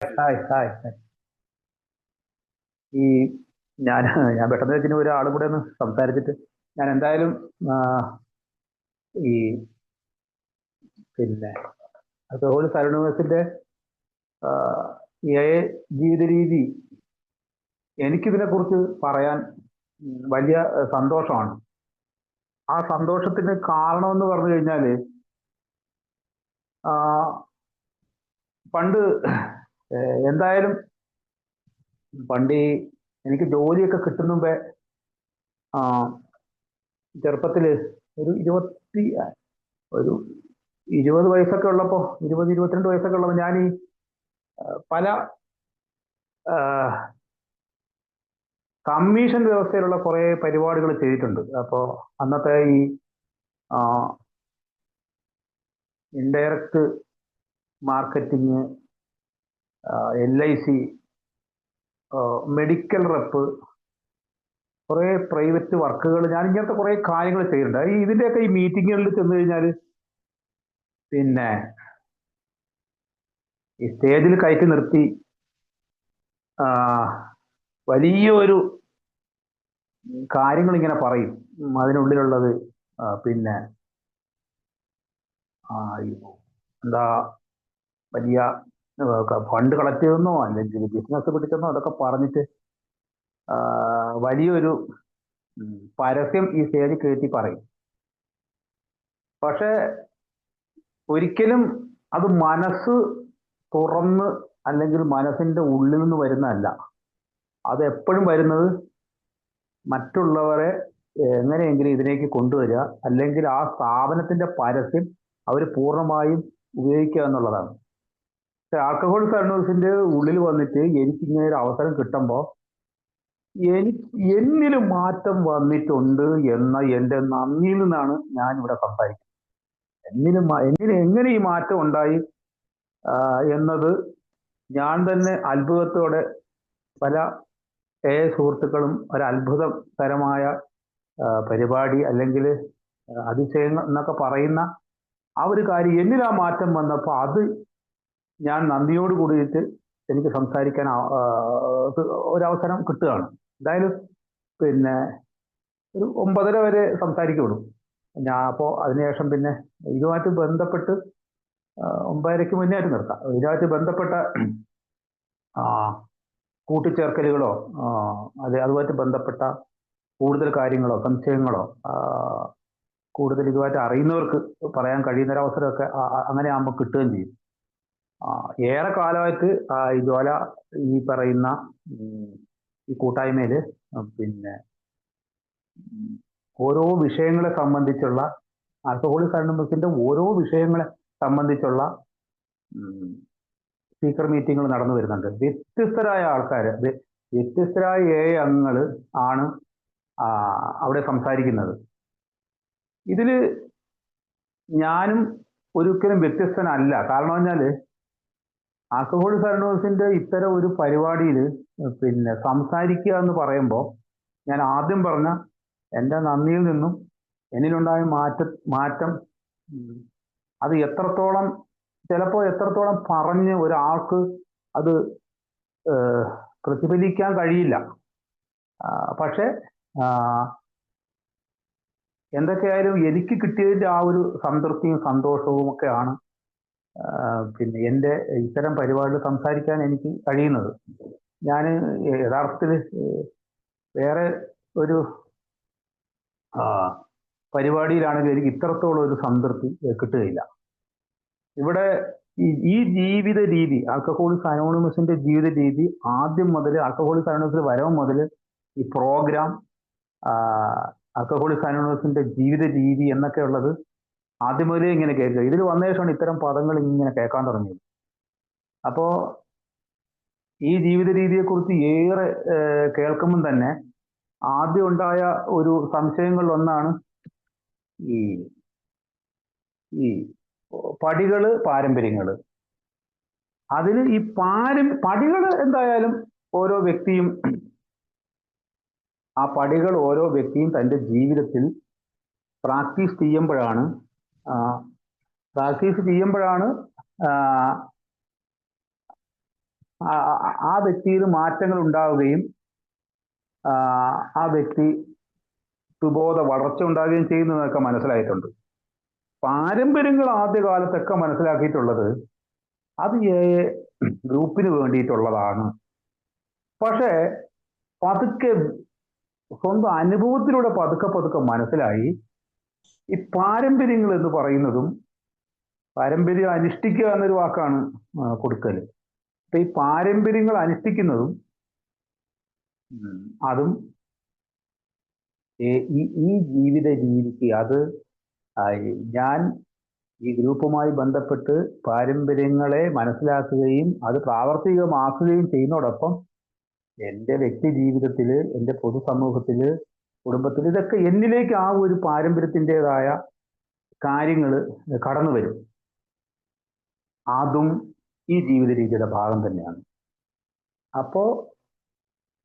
Hi hi. ഈ ഞാൻ ഞാൻ പെട്ടെന്ന് വെച്ചിന് ഒരാളും കൂടെ ഒന്ന് സംസാരിച്ചിട്ട് ഞാൻ എന്തായാലും ആ, ഈ പിന്നെ സോഹോൾ സരണിവാസിന്റെ എ ജീവിത രീതി എനിക്കിതിനെ കുറിച്ച് പറയാൻ വലിയ സന്തോഷമാണ്. ആ സന്തോഷത്തിന് കാരണം എന്ന് പറഞ്ഞു കഴിഞ്ഞാല് ആ, പണ്ട് എന്തായാലും പണ്ട് എനിക്ക് ജോലിയൊക്കെ കിട്ടുന്ന മുമ്പേ ആ, ചെറുപ്പത്തില് ഒരു ഒരു 20 വയസ്സൊക്കെ ഉള്ളപ്പോ 22 വയസ്സൊക്കെ ഉള്ളപ്പോ ഞാൻ ഈ പല കമ്മീഷൻ വ്യവസ്ഥയിലുള്ള കുറെ പരിപാടികൾ ചെയ്തിട്ടുണ്ട്. അപ്പോ അന്നത്തെ ഈ indirect marketing, LIC, medical rep, കുറെ പ്രൈവറ്റ് വർക്കുകൾ, ഞാൻ ഇങ്ങനത്തെ കുറെ കാര്യങ്ങൾ ചെയ്തിട്ടുണ്ട്. ഇതിന്റെയൊക്കെ ഈ മീറ്റിങ്ങുകളിൽ ചെന്ന് കഴിഞ്ഞാൽ പിന്നെ ഈ സ്റ്റേജിൽ കയറ്റി നിർത്തി വലിയൊരു കാര്യങ്ങൾ ഇങ്ങനെ പറയും. അതിനുള്ളിലുള്ളത് പിന്നെ എന്താ വലിയ ഫണ്ട് കളക്ട് ചെയ്തെന്നോ അല്ലെങ്കിൽ ബിസിനസ് പിടിച്ചെന്നോ അതൊക്കെ പറഞ്ഞിട്ട് വലിയൊരു പരസ്യം ഈ സ്റ്റേജിൽ കയറ്റി പറയും. പക്ഷെ ഒരിക്കലും അത് മനസ്സ് തുറന്ന് അല്ലെങ്കിൽ മനസ്സിന്റെ ഉള്ളിൽ നിന്ന് വരുന്നതല്ല. അത് എപ്പോഴും വരുന്നത് മറ്റുള്ളവരെ എങ്ങനെയെങ്കിലും ഇതിലേക്ക് കൊണ്ടുവരിക, അല്ലെങ്കിൽ ആ സ്ഥാപനത്തിന്റെ പരസ്യം അവർ പൂർണ്ണമായും ഉപയോഗിക്കുക എന്നുള്ളതാണ്. പക്ഷെ ആൽക്കഹോളിക് അനോണിമസിന്റെ ഉള്ളിൽ വന്നിട്ട് എനിക്കിങ്ങനെ ഒരു അവസരം കിട്ടുമ്പോൾ എന്നിലും മാറ്റം വന്നിട്ടുണ്ട് എന്ന എൻ്റെ നന്ദിയിൽ നിന്നാണ് ഞാൻ ഇവിടെ സംസാരിക്കുന്നത്. എന്നിൽ എങ്ങനെ ഈ മാറ്റം ഉണ്ടായി എന്നത് ഞാൻ തന്നെ അത്ഭുതത്തോടെ, പല സുഹൃത്തുക്കളും ഒരു അത്ഭുതകരമായ പരിപാടി അല്ലെങ്കിൽ അതിശയങ്ങൾ എന്നൊക്കെ പറയുന്ന ആ ഒരു കാര്യം എന്നിൽ ആ മാറ്റം വന്നപ്പോൾ അത് ഞാൻ നന്ദിയോട് കൂടിയിട്ട് എനിക്ക് സംസാരിക്കാൻ ഒരവസരം കിട്ടുകയാണ്. എന്തായാലും പിന്നെ ഒരു 9:30 വരെ സംസാരിക്കുള്ളൂ ഞാൻ. അപ്പോൾ അതിനുശേഷം പിന്നെ ഇതുമായിട്ട് ബന്ധപ്പെട്ട് 9:30-ക്ക് മുന്നേ ആയിട്ട് നിർത്താം. ഇതുമായിട്ട് ബന്ധപ്പെട്ട കൂട്ടിച്ചേർക്കലുകളോ അതുമായിട്ട് ബന്ധപ്പെട്ട കൂടുതൽ കാര്യങ്ങളോ സംശയങ്ങളോ കൂടുതൽ ഇതുമായിട്ട് അറിയുന്നവർക്ക് പറയാൻ കഴിയുന്നൊരവസരമൊക്കെ അങ്ങനെ ആകുമ്പോൾ കിട്ടുകയും ചെയ്യും. ഏറെ കാലമായിട്ട് ഈ ജ്വാല ഈ പറയുന്ന ഈ കൂട്ടായ്മയില് പിന്നെ ഓരോ വിഷയങ്ങളെ സംബന്ധിച്ചുള്ള ആൽക്കഹോളിക് അനോണിമസിന്റെ ഓരോ വിഷയങ്ങളെ സംബന്ധിച്ചുള്ള സ്പീക്കർ മീറ്റിങ്ങുകൾ നടന്നു വരുന്നുണ്ട്. വ്യത്യസ്തരായ ആൾക്കാർ, വ്യത്യസ്തരായ അംഗങ്ങൾ ആണ് അവിടെ സംസാരിക്കുന്നത്. ഇതില് ഞാനും ഒരിക്കലും വ്യത്യസ്തനല്ല. കാരണം പറഞ്ഞാല് ആൽക്കഹോളിക് അനോണിമസിന്റെ ഇത്തരം ഒരു പരിപാടിയിൽ പിന്നെ സംസാരിക്കുക എന്ന് പറയുമ്പോൾ ഞാൻ ആദ്യം പറഞ്ഞ എൻ്റെ നന്ദിയിൽ നിന്നും എന്നിലുണ്ടായ മാറ്റം അത് ചിലപ്പോൾ എത്രത്തോളം പറഞ്ഞ് ഒരാൾക്ക് അത് പ്രതിഫലിക്കാൻ കഴിയില്ല. പക്ഷെ എന്തൊക്കെയായാലും എനിക്ക് കിട്ടിയതിന്റെ ആ ഒരു സംതൃപ്തിയും സന്തോഷവും ഒക്കെയാണ് പിന്നെ എൻ്റെ ഇത്തരം പരിപാടികൾ സംസാരിക്കാൻ എനിക്ക് കഴിയുന്നത്. ഞാൻ യഥാർത്ഥത്തിൽ വേറെ ഒരു പരിപാടിയിലാണെങ്കിൽ എനിക്ക് ഇത്രത്തോളം ഒരു സംതൃപ്തി കിട്ടുകയില്ല. ഇവിടെ ഈ ജീവിത രീതി, ആൽക്കഹോളിക് അനോണിമസിന്റെ ജീവിത രീതി ആദ്യം മുതൽ, ആൽക്കഹോളിക് അനോണിമസിൽ വരവ് മുതൽ ഈ പ്രോഗ്രാം, ആൽക്കഹോളിക് അനോണിമസിന്റെ ജീവിത രീതി എന്നൊക്കെ ഉള്ളത് ആദ്യം മുതലേ ഇങ്ങനെ കേൾക്കുക. ഇതിൽ വന്ന ശേഷമാണ് ഇത്തരം പദങ്ങൾ ഇങ്ങനെ കേൾക്കാൻ തുടങ്ങിയത്. അപ്പോ ഈ ജീവിത രീതിയെക്കുറിച്ച് ഏറെ കേൾക്കുമ്പം തന്നെ ആദ്യം ഉണ്ടായ ഒരു സംശയങ്ങളിൽ ഒന്നാണ് ഈ ഈ പടികള്, പാരമ്പര്യങ്ങള്. അതിൽ ഈ പടികള് എന്തായാലും ഓരോ വ്യക്തിയും, ആ പടികൾ ഓരോ വ്യക്തിയും തൻ്റെ ജീവിതത്തിൽ പ്രാക്ടീസ് ചെയ്യുമ്പോഴാണ് ആ വ്യക്തിയിൽ മാറ്റങ്ങൾ ഉണ്ടാവുകയും ആ വ്യക്തി സുബോധ വളർച്ച ഉണ്ടാകുകയും ചെയ്യുന്നതൊക്കെ മനസ്സിലായിട്ടുണ്ട്. പാരമ്പര്യങ്ങൾ ആദ്യകാലത്തൊക്കെ മനസ്സിലാക്കിയിട്ടുള്ളത് അത് ഗ്രൂപ്പിന് വേണ്ടിയിട്ടുള്ളതാണ്. പക്ഷേ പതുക്കെ സ്വന്തം അനുഭവത്തിലൂടെ പതുക്കെ പതുക്കെ മനസ്സിലായി ഈ പാരമ്പര്യങ്ങൾ എന്ന് പറയുന്നതും, പാരമ്പര്യം അനുഷ്ഠിക്കുക എന്നൊരു വാക്കാണ് കൊടുക്കൽ. അപ്പൊ ഈ പാരമ്പര്യങ്ങൾ അനുഷ്ഠിക്കുന്നതും അതും ഈ ജീവിത രീതിക്ക് അത് ഞാൻ ഈ ഗ്രൂപ്പുമായി ബന്ധപ്പെട്ട് പാരമ്പര്യങ്ങളെ മനസ്സിലാക്കുകയും അത് പ്രാവർത്തികമാക്കുകയും ചെയ്യുന്നതോടൊപ്പം എൻ്റെ വ്യക്തി ജീവിതത്തിൽ, എൻ്റെ പൊതുസമൂഹത്തിൽ, കുടുംബത്തിൽ ഇതൊക്കെ എന്നിലേക്ക് ആ ഒരു പാരമ്പര്യത്തിൻ്റെതായ കാര്യങ്ങൾ കടന്നു വരും. അതും ഈ ജീവിത രീതിയുടെ ഭാഗം തന്നെയാണ്. അപ്പോൾ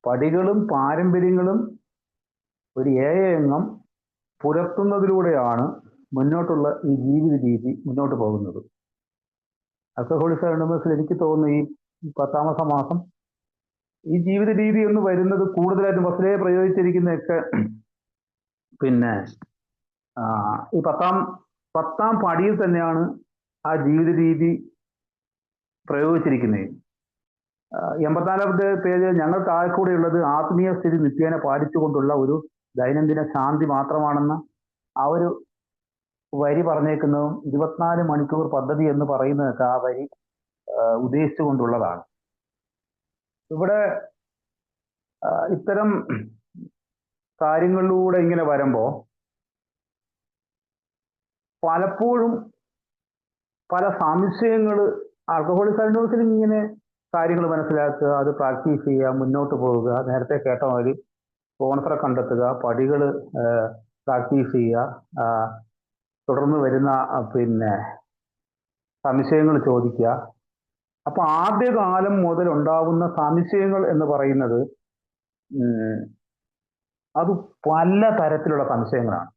പടികളും പാരമ്പര്യങ്ങളും ഒരു ഏകയംഗം പുലർത്തുന്നതിലൂടെയാണ് മുന്നോട്ടുള്ള ഈ ജീവിത രീതി മുന്നോട്ട് പോകുന്നത്. ആൽക്കഹോളിക്സ് അനോണിമസിൽ എനിക്ക് തോന്നുന്നു ഈ 10ാമത്തെ മാസം ഈ ജീവിത രീതി എന്ന് വരുന്നത് കൂടുതലായിട്ടും ബസ്സിലെ പ്രയോഗിച്ചിരിക്കുന്നതൊക്കെ പിന്നെ ഈ പത്താം പടിയിൽ തന്നെയാണ് ആ ജീവിത രീതി പ്രയോഗിച്ചിരിക്കുന്നത്. 84ാമത്തെ പേജ് ഞങ്ങൾക്ക് ആകെക്കൂടെയുള്ളത് ആത്മീയ സ്ഥിതി നിത്യേന പാലിച്ചുകൊണ്ടുള്ള ഒരു ദൈനംദിന ശാന്തി മാത്രമാണെന്ന ആ ഒരു വരി പറഞ്ഞേക്കുന്നതും 24 മണിക്കൂർ പദ്ധതി എന്ന് പറയുന്നതൊക്കെ ആ വരി ഉദ്ദേശിച്ചുകൊണ്ടുള്ളതാണ്. ഇവിടെ ഇത്തരം കാര്യങ്ങളിലൂടെ ഇങ്ങനെ വരുമ്പോൾ പലപ്പോഴും പല സംശയങ്ങൾ ആൽക്കഹോളിക്സ് അനോണിമസിൽ ഇങ്ങനെ കാര്യങ്ങൾ മനസ്സിലാക്കുക, അത് പ്രാക്ടീസ് ചെയ്യുക, മുന്നോട്ട് പോവുക, നേരത്തെ കേട്ട മാതിരി സ്പോൺസറെ കണ്ടെത്തുക, പടികൾ പ്രാക്ടീസ് ചെയ്യുക, തുടർന്ന് വരുന്ന പിന്നെ സംശയങ്ങൾ ചോദിക്കുക. അപ്പൊ ആദ്യകാലം മുതൽ ഉണ്ടാവുന്ന സംശയങ്ങൾ എന്ന് പറയുന്നത് അത് പല തരത്തിലുള്ള സംശയങ്ങളാണ്.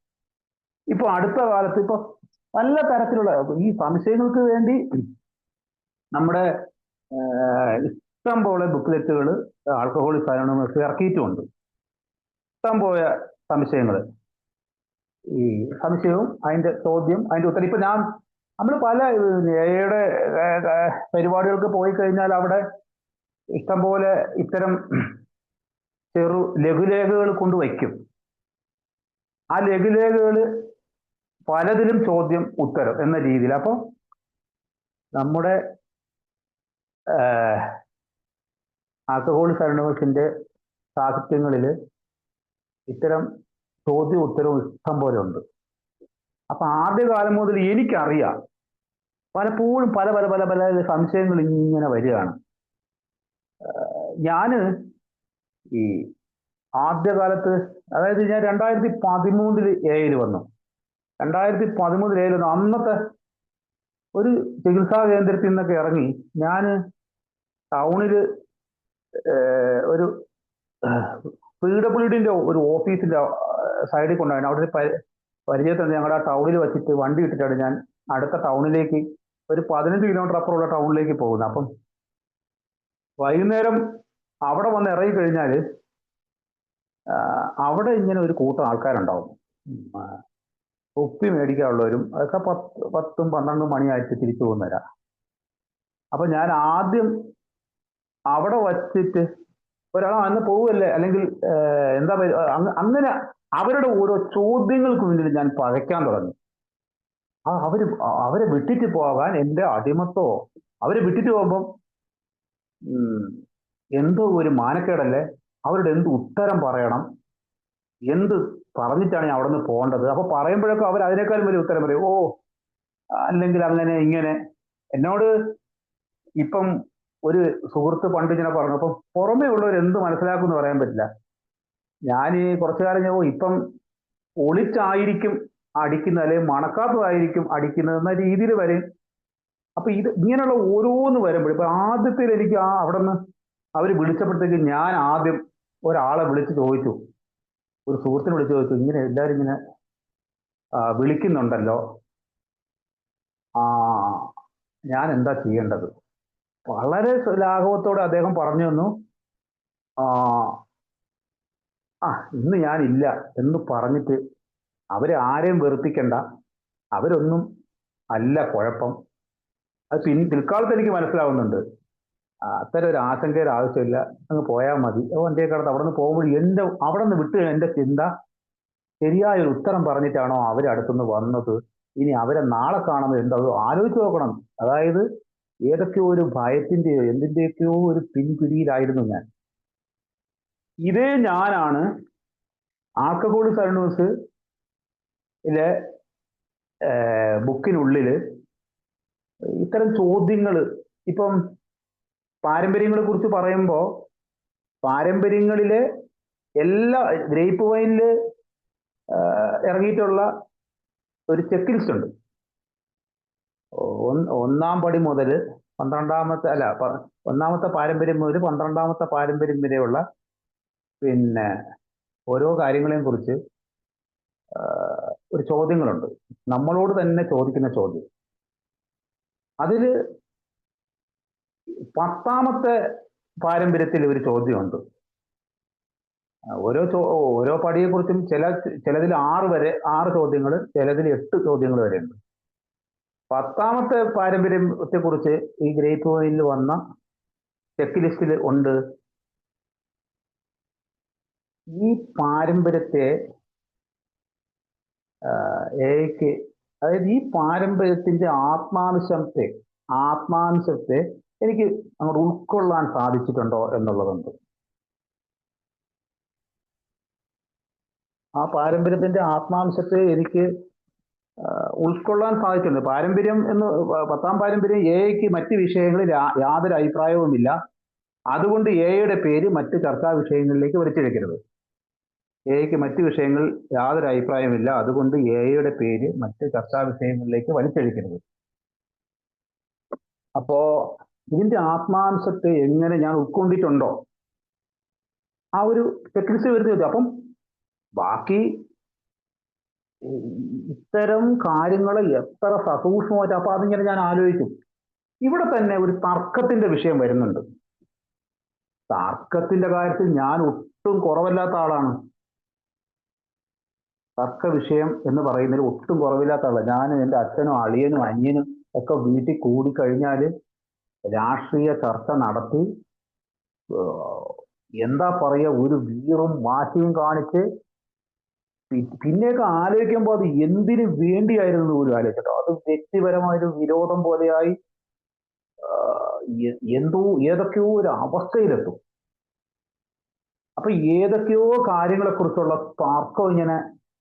ഇപ്പൊ അടുത്ത കാലത്ത് ഇപ്പൊ പല തരത്തിലുള്ള ഈ സംശയങ്ങൾക്ക് വേണ്ടി നമ്മുടെ ഇഷ്ടം പോലെ ബുക്ക്ലെറ്റുകൾ ആൽക്കഹോളിക്സ് അനോണിമസ് ഇറക്കിയിട്ടുമുണ്ട്. ഇഷ്ടം പോയ സംശയങ്ങൾ, ഈ സംശയവും അതിന്റെ ചോദ്യം, അതിന്റെ ഉത്തരം. ഇപ്പൊ നമ്മൾ പല എയുടെ പരിപാടികൾക്ക് പോയി കഴിഞ്ഞാൽ അവിടെ ഇഷ്ടം പോലെ ഇത്തരം ചെറു ലഘുലേഖകൾ കൊണ്ടുവയ്ക്കും. ആ ലഘുലേഖകൾ പലതിലും ചോദ്യം ഉത്തരം എന്ന രീതിയിൽ. അപ്പൊ നമ്മുടെ ആൽക്കഹോളിക്സ് അനോണിമസിന്റെ സാഹിത്യങ്ങളിൽ ഇത്തരം ചോദ്യം ഉത്തരവും ഇഷ്ടം പോലെ ഉണ്ട്. അപ്പൊ ആദ്യകാലം മുതൽ എനിക്കറിയാം പലപ്പോഴും പല പല പല പല സംശയങ്ങൾ ഇങ്ങനെ വരികയാണ്. ഞാന് ഈ ആദ്യകാലത്ത്, അതായത് ഞാൻ 2013 എയിൽ വന്നു. 2013 എയിൽ വന്നു. അന്നത്തെ ഒരു ചികിത്സാ കേന്ദ്രത്തിൽ നിന്നൊക്കെ ഇറങ്ങി ഞാൻ ടൗണിൽ ഒരു PWDന്റെ ഒരു ഓഫീസിന്റെ സൈഡിൽ കൊണ്ടുപോയി. അവിടെ പരിചയത്തിൽ ഞങ്ങളുടെ ആ ടൗണിൽ വെച്ചിട്ട് വണ്ടി ഇട്ടിട്ടാണ് ഞാൻ അടുത്ത ടൗണിലേക്ക്, ഒരു 15 കിലോമീറ്റർ അപ്പുറമുള്ള ടൗണിലേക്ക് പോകുന്നത്. അപ്പം വൈകുന്നേരം അവിടെ വന്ന് ഇറങ്ങിക്കഴിഞ്ഞാൽ അവിടെ ഇങ്ങനെ ഒരു കൂട്ടം ആൾക്കാരുണ്ടാവും. കുപ്പി മേടിക്കാനുള്ളവരും അതൊക്കെ 10ഉം 12ഉം മണിയായിട്ട് തിരിച്ചു പോകുന്നവരാ. അപ്പൊ ഞാൻ ആദ്യം അവിടെ വച്ചിട്ട് ഒരാൾ അന്ന് പോവല്ലേ, അല്ലെങ്കിൽ എന്താ അങ്ങനെ അവരുടെ ഓരോ ചോദ്യങ്ങൾക്ക് മുന്നിൽ ഞാൻ പകയ്ക്കാൻ തുടങ്ങി. അവരെ വിട്ടിട്ട് പോകാൻ എൻ്റെ അടിമത്തോ, അവരെ വിട്ടിട്ട് പോകുമ്പം എന്തോ ഒരു മാനക്കേടല്ലേ, അവരുടെ എന്ത് ഉത്തരം പറയണം, എന്ത് പറഞ്ഞിട്ടാണ് ഞാൻ അവിടെ നിന്ന് പോകേണ്ടത്. അപ്പൊ പറയുമ്പോഴൊക്കെ അവർ അതിനേക്കാളും വലിയ ഉത്തരം പറയും. അല്ലെങ്കിൽ അങ്ങനെ ഇങ്ങനെ. എന്നോട് ഇപ്പം ഒരു സുഹൃത്ത് പണ്ട് ഇങ്ങനെ പറഞ്ഞു, അപ്പം പുറമേ ഉള്ളവർ എന്ത് മനസ്സിലാക്കും എന്ന് പറയാൻ പറ്റില്ല. ഞാൻ ഈ കുറച്ചു കാലം ഞാൻ ഇപ്പം ഒളിച്ചായിരിക്കും അടിക്കുന്നത്, അല്ലെങ്കിൽ മണക്കാത്തതായിരിക്കും അടിക്കുന്നത് എന്ന രീതിയിൽ വരും. അപ്പൊ ഇത് ഇങ്ങനെയുള്ള ഓരോന്ന് വരുമ്പോൾ ഇപ്പൊ ആദ്യത്തിൽ എനിക്ക് അവിടെ നിന്ന് അവർ വിളിച്ചപ്പോഴത്തേക്ക് ഞാൻ ആദ്യം ഒരാളെ വിളിച്ച് ചോദിച്ചു, ഒരു സുഹൃത്തിനെ വിളിച്ച് ചോദിച്ചു, ഇങ്ങനെ എല്ലാവരും ഇങ്ങനെ വിളിക്കുന്നുണ്ടല്ലോ, ഞാൻ എന്താ ചെയ്യേണ്ടത്? വളരെ ലാഘവത്തോടെ അദ്ദേഹം പറഞ്ഞു തന്നു, ആ ആ ഇന്ന് ഞാനില്ല എന്ന് പറഞ്ഞിട്ട് അവരെ ആരെയും വെറുപ്പിക്കണ്ട, അവരൊന്നും അല്ല കുഴപ്പം. അത് പിൽക്കാലത്ത് എനിക്ക് മനസ്സിലാവുന്നുണ്ട്. അത്തരം ഒരു ആശങ്കയുടെ ആവശ്യമില്ല, അങ്ങ് പോയാൽ മതി. വണ്ടിയെ കിടന്ന് അവിടെ നിന്ന് പോകുമ്പോൾ അവിടെ നിന്ന് വിട്ട് എന്റെ ചിന്ത, ശരിയായ ഒരു ഉത്തരം പറഞ്ഞിട്ടാണോ അവരടുത്തുനിന്ന് വന്നത്, ഇനി അവരെ നാളെ കാണുന്നത് എന്താ, ആലോചിച്ച് നോക്കണം. അതായത് ഏതൊക്കെയോ ഒരു ഭയത്തിന്റെയോ എന്തിന്റെയൊക്കെയോ ഒരു പിൻപിടിയിലായിരുന്നു ഞാൻ. ഇതേ ഞാനാണ് ആൽക്കഹോളിക് അനോണിമസിലെ ബുക്കിനുള്ളില് ഇത്തരം ചോദ്യങ്ങൾ, ഇപ്പം പാരമ്പര്യങ്ങളെ കുറിച്ച് പറയുമ്പോൾ പാരമ്പര്യങ്ങളിലെ എല്ലാ ഗ്രേപ്പ് വൈനില് ഇറങ്ങിയിട്ടുള്ള ഒരു ചെക്ക് ലിസ്റ്റ് ഉണ്ട്. ഒന്നാം പടി മുതൽ 12ാമത്തെ ഒന്നാമത്തെ പാരമ്പര്യം മുതൽ 12ാമത്തെ പാരമ്പര്യം വരെയുള്ള പിന്നെ ഓരോ കാര്യങ്ങളെയും കുറിച്ച് ഒരു ചോദ്യങ്ങളുണ്ട്, നമ്മളോട് തന്നെ ചോദിക്കുന്ന ചോദ്യം. അതില് 10ാമത്തെ പാരമ്പര്യത്തിൽ ഒരു ചോദ്യമുണ്ട്. ഓരോ പടിയെ കുറിച്ചും ചിലതിൽ 6 ചോദ്യങ്ങൾ, ചിലതിൽ 8 ചോദ്യങ്ങൾ വരെ ഉണ്ട്. 10ാമത്തെ പാരമ്പര്യത്തെ കുറിച്ച് ഈ ഗ്രേപ്പ് വൈനിൽ വന്ന ചെക്ക് ലിസ്റ്റിൽ ഉണ്ട്, ഈ പാരമ്പര്യത്തെ അതായത് ഈ പാരമ്പര്യത്തിന്റെ ആത്മാംശത്തെ എനിക്ക് അങ്ങോട്ട് ഉൾക്കൊള്ളാൻ സാധിച്ചിട്ടുണ്ടോ എന്നുള്ളതുണ്ട്. ആ പാരമ്പര്യത്തിന്റെ ആത്മാംശത്തെ എനിക്ക് ഉൾക്കൊള്ളാൻ സാധിച്ചിട്ടുണ്ട്. പാരമ്പര്യം എന്ന് 10ാം പാരമ്പര്യം എക്ക് മറ്റ് വിഷയങ്ങളിൽ യാതൊരു അഭിപ്രായവുമില്ല, അതുകൊണ്ട് എയുടെ പേര് മറ്റ് ചർച്ചാ വിഷയങ്ങളിലേക്ക് വലിച്ചിഴക്കരുത്. എക്ക് മറ്റ് വിഷയങ്ങളിൽ യാതൊരു അഭിപ്രായമില്ല, അതുകൊണ്ട് എയുടെ പേര് മറ്റ് ചർച്ചാ വിഷയങ്ങളിലേക്ക് വലിച്ചഴിക്കരുത്. അപ്പോ ഇതിന്റെ ആത്മാംശത്തെ എങ്ങനെ ഞാൻ ഉൾക്കൊണ്ടിട്ടുണ്ടോ, ആ ഒരു ചെക്ക്ലിസ്റ്റ് വരുന്നത്. അപ്പം ബാക്കി ഇത്തരം കാര്യങ്ങൾ എത്ര സസൂക്ഷ്മമായിട്ട്, അപ്പൊ അതിങ്ങനെ ഞാൻ ആലോചിക്കും. ഇവിടെ തന്നെ ഒരു തർക്കത്തിന്റെ വിഷയം വരുന്നുണ്ട്. തർക്കത്തിന്റെ കാര്യത്തിൽ ഞാൻ ഒട്ടും കുറവല്ലാത്ത ആളാണ്. തർക്ക വിഷയം എന്ന് പറയുന്നതിൽ ഒട്ടും കുറവില്ലാത്ത ആളാണ്. ഞാനും എൻ്റെ അച്ഛനും അളിയനും അനിയനും ഒക്കെ വീട്ടിൽ കൂടിക്കഴിഞ്ഞാല് രാഷ്ട്രീയ ചർച്ച നടത്തി, എന്താ പറയുക, ഒരു വീറും വാശിയും കാണിച്ച് പിന്നെയൊക്കെ ആലോചിക്കുമ്പോൾ അത് എന്തിനു വേണ്ടിയായിരുന്നു പോലും ആലോചിച്ചിട്ടോ, അത് വ്യക്തിപരമായൊരു വിരോധം പോലെയായി ഏതൊക്കെയോ ഒരു അവസ്ഥയിലെത്തും. അപ്പൊ ഏതൊക്കെയോ കാര്യങ്ങളെ കുറിച്ചുള്ള തർക്കം ഇങ്ങനെ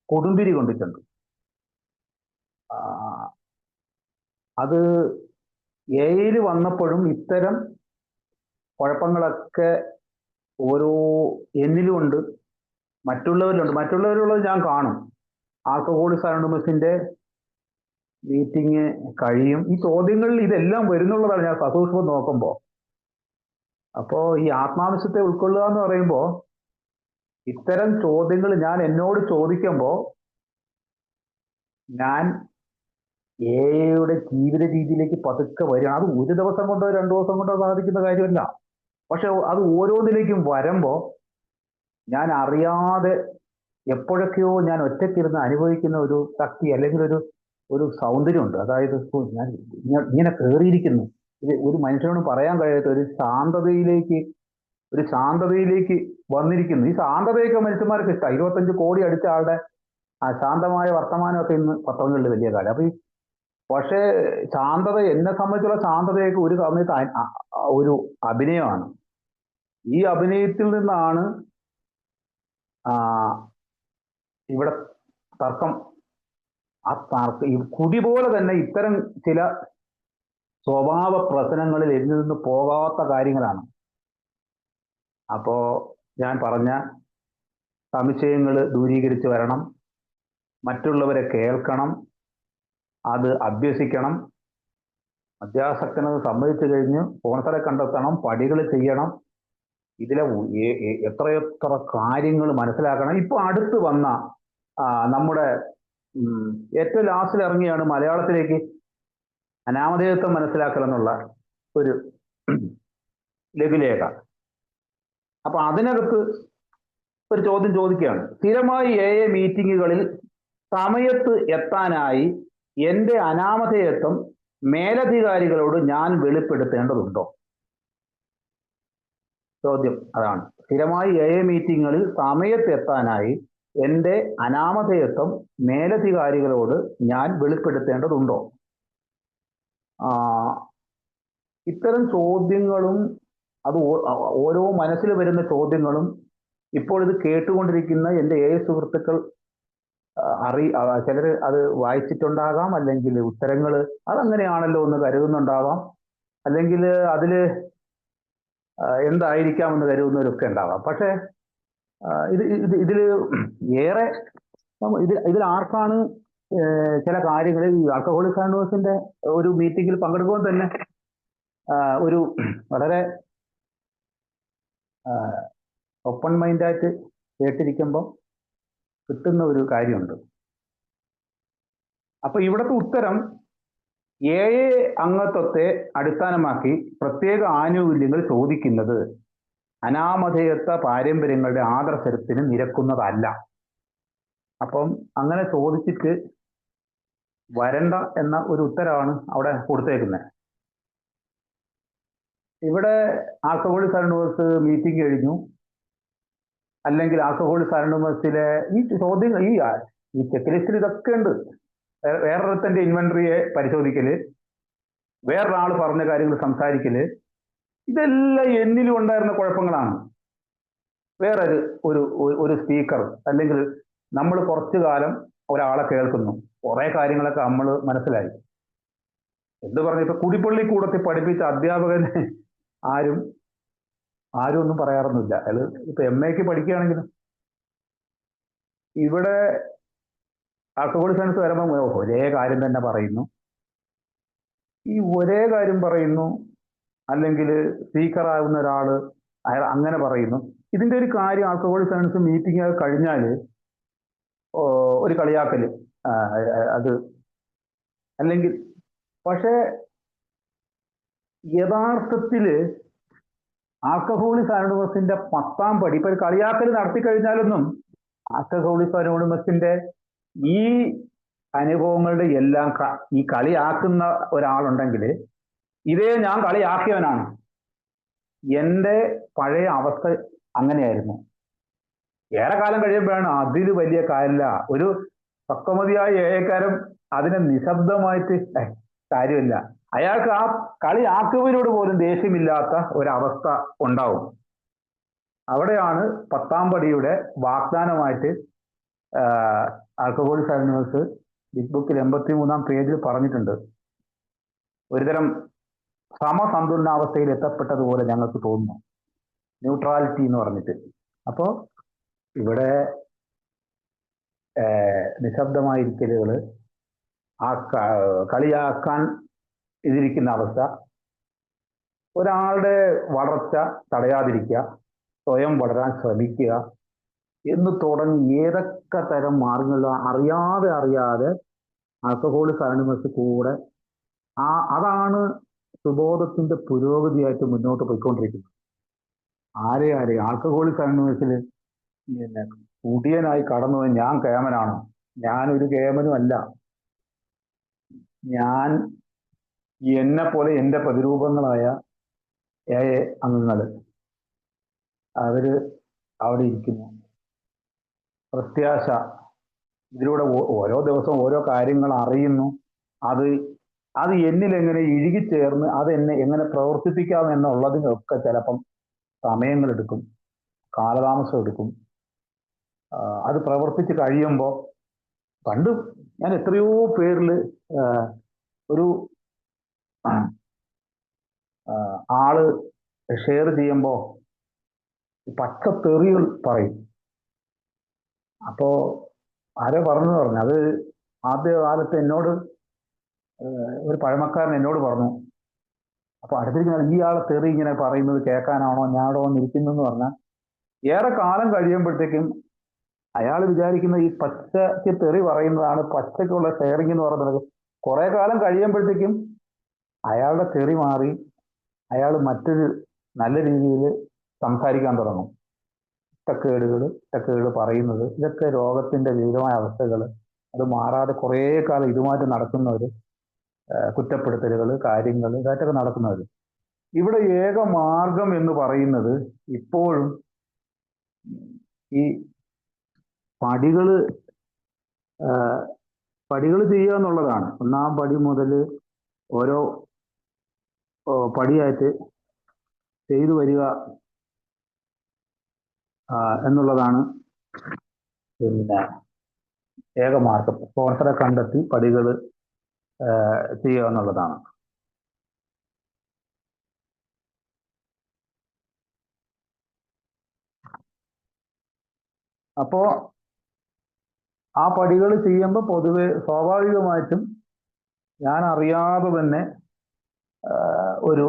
കൊടുമ്പിരി കൊണ്ടിട്ടുണ്ട്. അത് എയിൽ വന്നപ്പോഴും ഇത്തരം കുഴപ്പങ്ങളൊക്കെ ഓരോ എന്നിലും ഉണ്ട്, മറ്റുള്ളവരുള്ളത് ഞാൻ കാണും. ആൽക്കഹോളിക് അനോണിമസിന്റെ മീറ്റിംഗ് കഴിയും, ഈ ചോദ്യങ്ങളിൽ ഇതെല്ലാം വരുന്നുള്ളതാണ് ഞാൻ സസൂക്ഷ്മം നോക്കുമ്പോൾ. അപ്പോ ഈ ആത്മാംശത്തെ ഉൾക്കൊള്ളുക എന്ന് പറയുമ്പോൾ ഇത്തരം ചോദ്യങ്ങൾ ഞാൻ എന്നോട് ചോദിക്കുമ്പോൾ ഞാൻ എയുടെ ജീവിത രീതിയിലേക്ക് പതുക്കെ വരികയാണ്. അത് ഒരു ദിവസം കൊണ്ടോ 2 ദിവസം കൊണ്ടോ സാധിക്കുന്ന കാര്യമല്ല. പക്ഷെ അത് ഓരോന്നിലേക്കും വരുമ്പോൾ ഞാൻ അറിയാതെ എപ്പോഴൊക്കെയോ ഞാൻ ഒറ്റയ്ക്കിരുന്ന് അനുഭവിക്കുന്ന ഒരു ശക്തി അല്ലെങ്കിൽ ഒരു സൗന്ദര്യമുണ്ട്. അതായത് ഞാൻ ഇങ്ങനെ കയറിയിരിക്കുന്നു, ഇത് ഒരു മനുഷ്യനോട് പറയാൻ കഴിയാത്ത ഒരു ശാന്തതയിലേക്ക് വന്നിരിക്കുന്നു. ഈ ശാന്തതയൊക്കെ മനുഷ്യന്മാർക്ക് ഇഷ്ടമാണ്. 25 കോടി അടിച്ച ആളുടെ ആ ശാന്തമായ വർത്തമാനമൊക്കെ ഇന്ന് പത്രങ്ങളിൽ വലിയ കാലം. അപ്പൊ പക്ഷേ ശാന്തത, എന്നെ സംബന്ധിച്ചുള്ള ശാന്തതയൊക്കെ ഒരു സമയത്ത് ഒരു അഭിനയമാണ്. ഈ അഭിനയത്തിൽ നിന്നാണ് ഇവിടെ തർക്കം. ഈ കുടി പോലെ തന്നെ ഇത്തരം ചില സ്വഭാവ പ്രശ്നങ്ങളിൽ എന്നിൽ നിന്ന് പോകാത്ത കാര്യങ്ങളാണ്. അപ്പോ ഞാൻ പറഞ്ഞ സംശയങ്ങൾ ദൂരീകരിച്ച് വരണം, മറ്റുള്ളവരെ കേൾക്കണം, അത് അഭ്യസിക്കണം. അത്യാസക്തനത് സമ്മതിച്ചു കഴിഞ്ഞ് സ്പോൺസറെ കണ്ടെത്തണം, പടികൾ ചെയ്യണം, ഇതിലെ എത്രയെത്ര കാര്യങ്ങൾ മനസ്സിലാക്കണം. ഇപ്പൊ അടുത്ത് വന്ന നമ്മുടെ ഏറ്റവും ലാസ്റ്റിൽ ഇറങ്ങിയാണ് മലയാളത്തിലേക്ക് അനാമധേയത്വം മനസ്സിലാക്കൽ എന്നുള്ള ഒരു ലഘുലേഖ. അപ്പൊ അതിനകത്ത് ഒരു ചോദ്യം ചോദിക്കുകയാണ്. സ്ഥിരമായി മീറ്റിങ്ങുകളിൽ സമയത്ത് എത്താനായി എന്റെ അനാമധേയത്വം മേലധികാരികളോട് ഞാൻ വെളിപ്പെടുത്തേണ്ടതുണ്ടോ? ചോദ്യം അതാണ്. സ്ഥിരമായി മീറ്റിങ്ങുകളിൽ സമയത്ത് എത്താനായി എന്റെ അനാമധേയത്വം മേലധികാരികളോട് ഞാൻ വെളിപ്പെടുത്തേണ്ടതുണ്ടോ? ഇത്തരം ചോദ്യങ്ങളും അത് ഓരോ മനസ്സിൽ വരുന്ന ചോദ്യങ്ങളും ഇപ്പോൾ ഇത് കേട്ടുകൊണ്ടിരിക്കുന്ന എൻ്റെ സുഹൃത്തുക്കൾ ചിലർ അത് വായിച്ചിട്ടുണ്ടാകാം, അല്ലെങ്കിൽ ഉത്തരങ്ങൾ അതങ്ങനെയാണല്ലോ എന്ന് കരുതുന്നുണ്ടാവാം, അല്ലെങ്കിൽ അതില് എന്തായിരിക്കാമെന്ന് കരുതുന്നവരൊക്കെ ഉണ്ടാവാം. പക്ഷെ ഇതില് ഏറെ ഇതിൽ ആർക്കാണ് ചില കാര്യങ്ങൾ ഈ ആൽക്കഹോളിക് അനോണിമസിന്റെ ഒരു മീറ്റിംഗിൽ പങ്കെടുക്കുമ്പോൾ തന്നെ ഒരു വളരെ ഓപ്പൺ മൈൻഡായിട്ട് കേട്ടിരിക്കുമ്പോൾ കിട്ടുന്ന ഒരു കാര്യമുണ്ട്. അപ്പൊ ഇവിടുത്തെ ഉത്തരം അംഗത്വത്തെ അടിസ്ഥാനമാക്കി പ്രത്യേക ആനുകൂല്യങ്ങൾ ചോദിക്കുന്നത് അനാമധേയത്വ പാരമ്പര്യങ്ങളുടെ ആദർശത്തിന് നിരക്കുന്നതല്ല. അപ്പം അങ്ങനെ ചോദിച്ചിട്ട് വരണ്ട എന്ന ഒരു ഉത്തരവാണ് അവിടെ കൊടുത്തേക്കുന്നത്. ഇവിടെ ആൽക്കഹോളിക് അനോണിമസ് മീറ്റിംഗ് കഴിഞ്ഞു, അല്ലെങ്കിൽ ആൽക്കഹോളിക് അനോണിമസിലെ ഈ ചോദ്യം ഈ ചെക്ക് ലിസ്റ്റിൽ ഇതൊക്കെ ഉണ്ട്. വേറൊരുത്തന്റെ ഇൻവെന്ററിയെ പരിശോധിക്കല്, വേറൊരാൾ പറഞ്ഞ കാര്യങ്ങൾ സംസാരിക്കല്, ഇതെല്ലാം എന്നിലും ഉണ്ടായിരുന്ന കുഴപ്പങ്ങളാണ്. വേറൊരു ഒരു സ്പീക്കർ, അല്ലെങ്കിൽ നമ്മൾ കുറച്ചു കാലം ഒരാളെ കേൾക്കുന്നു, കുറെ കാര്യങ്ങളൊക്കെ നമ്മൾ മനസ്സിലായി. എന്ത് പറഞ്ഞു, ഇപ്പൊ കുടിപ്പള്ളി കൂടത്തിൽ പഠിപ്പിച്ച അധ്യാപകന് ആരും ഒന്നും പറയാറൊന്നുമില്ല. അയാൾ ഇപ്പൊ MAക്ക് പഠിക്കുകയാണെങ്കിലും ഇവിടെ ആൽക്കഹോളിക് സയൻസ് വരുമ്പോൾ ഒരേ കാര്യം തന്നെ പറയുന്നു. ഈ ഒരേ കാര്യം പറയുന്നു, അല്ലെങ്കിൽ സ്പീക്കർ ആകുന്ന ഒരാള് അയാൾ അങ്ങനെ പറയുന്നു. ഇതിന്റെ ഒരു കാര്യം ആൽക്കഹോളിക് സയൻസ് മീറ്റിംഗ് കഴിഞ്ഞാൽ ഒരു കളിയാക്കല് അത് അല്ലെങ്കിൽ, പക്ഷെ യഥാർത്ഥത്തില് ആൽക്കഹോളിക് അനോണിമസിന്റെ 10ാം പടി ഇപ്പൊ ഒരു കളിയാക്കൽ നടത്തി കഴിഞ്ഞാലൊന്നും ആൽക്കഹോളിക് അനോണിമസിന്റെ ഈ അനുഭവങ്ങളുടെ എല്ലാം ഈ കളിയാക്കുന്ന ഒരാളുണ്ടെങ്കിൽ ഇതേ ഞാൻ കളിയാക്കിയവനാണ്, എൻ്റെ പഴയ അവസ്ഥ അങ്ങനെയായിരുന്നു. ഏറെ കാലം കഴിയുമ്പോഴാണ് അതിൽ വലിയ കാര്യമില്ല, ഒരു പക്വമതിയായ ഏകാരം അതിനെ നിശബ്ദമായിട്ട് കാര്യമില്ല, അയാൾക്ക് ആ കളിയാക്കുവരോട് പോലും ദേഷ്യമില്ലാത്ത ഒരവസ്ഥ ഉണ്ടാവും. അവിടെയാണ് 10ാം പടിയുടെ വാഗ്ദാനമായിട്ട് ആൽക്കഹോളിക് അനോണിമസ് ബിഗ് ബുക്കിൽ 83ാം പേജിൽ പറഞ്ഞിട്ടുണ്ട്. ഒരുതരം സമസന്തുലനാവസ്ഥയിൽ എത്തപ്പെട്ടതുപോലെ ഞങ്ങൾക്ക് തോന്നുന്നു, ന്യൂട്രാലിറ്റി എന്ന് പറഞ്ഞിട്ട്. അപ്പോൾ ഇവിടെ നിശബ്ദമായിരിക്കലുകള്, ആ കളിയാക്കാൻ ഇതിരിക്കുന്ന അവസ്ഥ, ഒരാളുടെ വളർച്ച തടയാതിരിക്കുക, സ്വയം വളരാൻ ശ്രമിക്കുക എന്ന് തുടങ്ങി ഏതൊക്കെ തരം മാർഗങ്ങൾ അറിയാതെ ആൽക്കഹോളിക് അനോണിമസ് കൂടെ അതാണ് സുബോധത്തിന്റെ പുരോഗതിയായിട്ട് മുന്നോട്ട് പോയിക്കൊണ്ടിരിക്കുന്നത്. ആരെയും ആൽക്കഹോളിക് അനോണിമസിൽ പിന്നെ കുടിയനായി കടന്നു ഞാൻ കേമനാണോ? ഞാനൊരു കേമനും അല്ല. ഞാൻ എന്നെ പോലെ എൻ്റെ പ്രതിരൂപങ്ങളായ അംഗങ്ങള് അവര് അവിടെ ഇരിക്കുന്നു. പ്രത്യാശ, ഇതിലൂടെ ഓരോ ദിവസവും ഓരോ കാര്യങ്ങൾ അറിയുന്നു. അത് എന്നിൽ എങ്ങനെ ഇഴുകിച്ചേർന്ന് അത് എന്നെ എങ്ങനെ പ്രവർത്തിപ്പിക്കാം എന്നുള്ളതിനൊക്കെ ചിലപ്പം സമയങ്ങളെടുക്കും, കാലതാമസം എടുക്കും. അത് പ്രവർത്തിച്ച് കഴിയുമ്പോൾ പണ്ട് ഞാൻ എത്രയോ പേരിൽ ഒരു ആള് ഷെയർ ചെയ്യുമ്പോൾ പച്ചത്തെറികൾ പറയും. അപ്പോ ആരോ പറഞ്ഞു അത് ആദ്യ കാലത്ത് എന്നോട് ഒരു പഴമക്കാരൻ എന്നോട് പറഞ്ഞു. അപ്പൊ അടുത്തിരിക്കുന്ന ഈ ആളെ തെറി ഇങ്ങനെ പറയുന്നത് കേൾക്കാനാണോ ഞാനോ വന്നിരിക്കുന്നതെന്ന് പറഞ്ഞാൽ ഏറെ കാലം കഴിയുമ്പോഴത്തേക്കും അയാൾ വിചാരിക്കുന്ന ഈ പച്ചയ്ക്ക് തെറി പറയുന്നതാണ് പച്ചയ്ക്കുള്ള ഷെയറിങ് എന്ന് പറയുന്നത്. കുറെ കാലം കഴിയുമ്പോഴത്തേക്കും അയാളുടെ തെറി മാറി അയാൾ മറ്റൊരു നല്ല രീതിയിൽ സംസാരിക്കാൻ തുടങ്ങും. ഇഷ്ടക്കേട് പറയുന്നത്, ഇതൊക്കെ രോഗത്തിന്റെ വിവിധമായ അവസ്ഥകൾ. അത് മാറാതെ കുറേ കാലം ഇതുമായിട്ട് നടക്കുന്നവർ, കുറ്റപ്പെടുത്തലുകൾ, കാര്യങ്ങൾ, ഇതായിട്ടൊക്കെ നടക്കുന്നവർ. ഇവിടെ ഏക മാർഗം എന്ന് പറയുന്നത് ഇപ്പോഴും ഈ പടികള് ചെയ്യുക എന്നുള്ളതാണ്. ഒന്നാം പടി മുതൽ ഓരോ പടിയായിട്ട് ചെയ്തു വരിക എന്നുള്ളതാണ് പിന്നെ ഏകമാർഗം. സ്പോൺസറെ കണ്ടെത്തി പടികൾ ചെയ്യുക എന്നുള്ളതാണ്. അപ്പോ ആ പടികൾ ചെയ്യുമ്പോൾ പൊതുവെ സ്വാഭാവികമായിട്ടും ഞാൻ അറിയാതെ തന്നെ ഒരു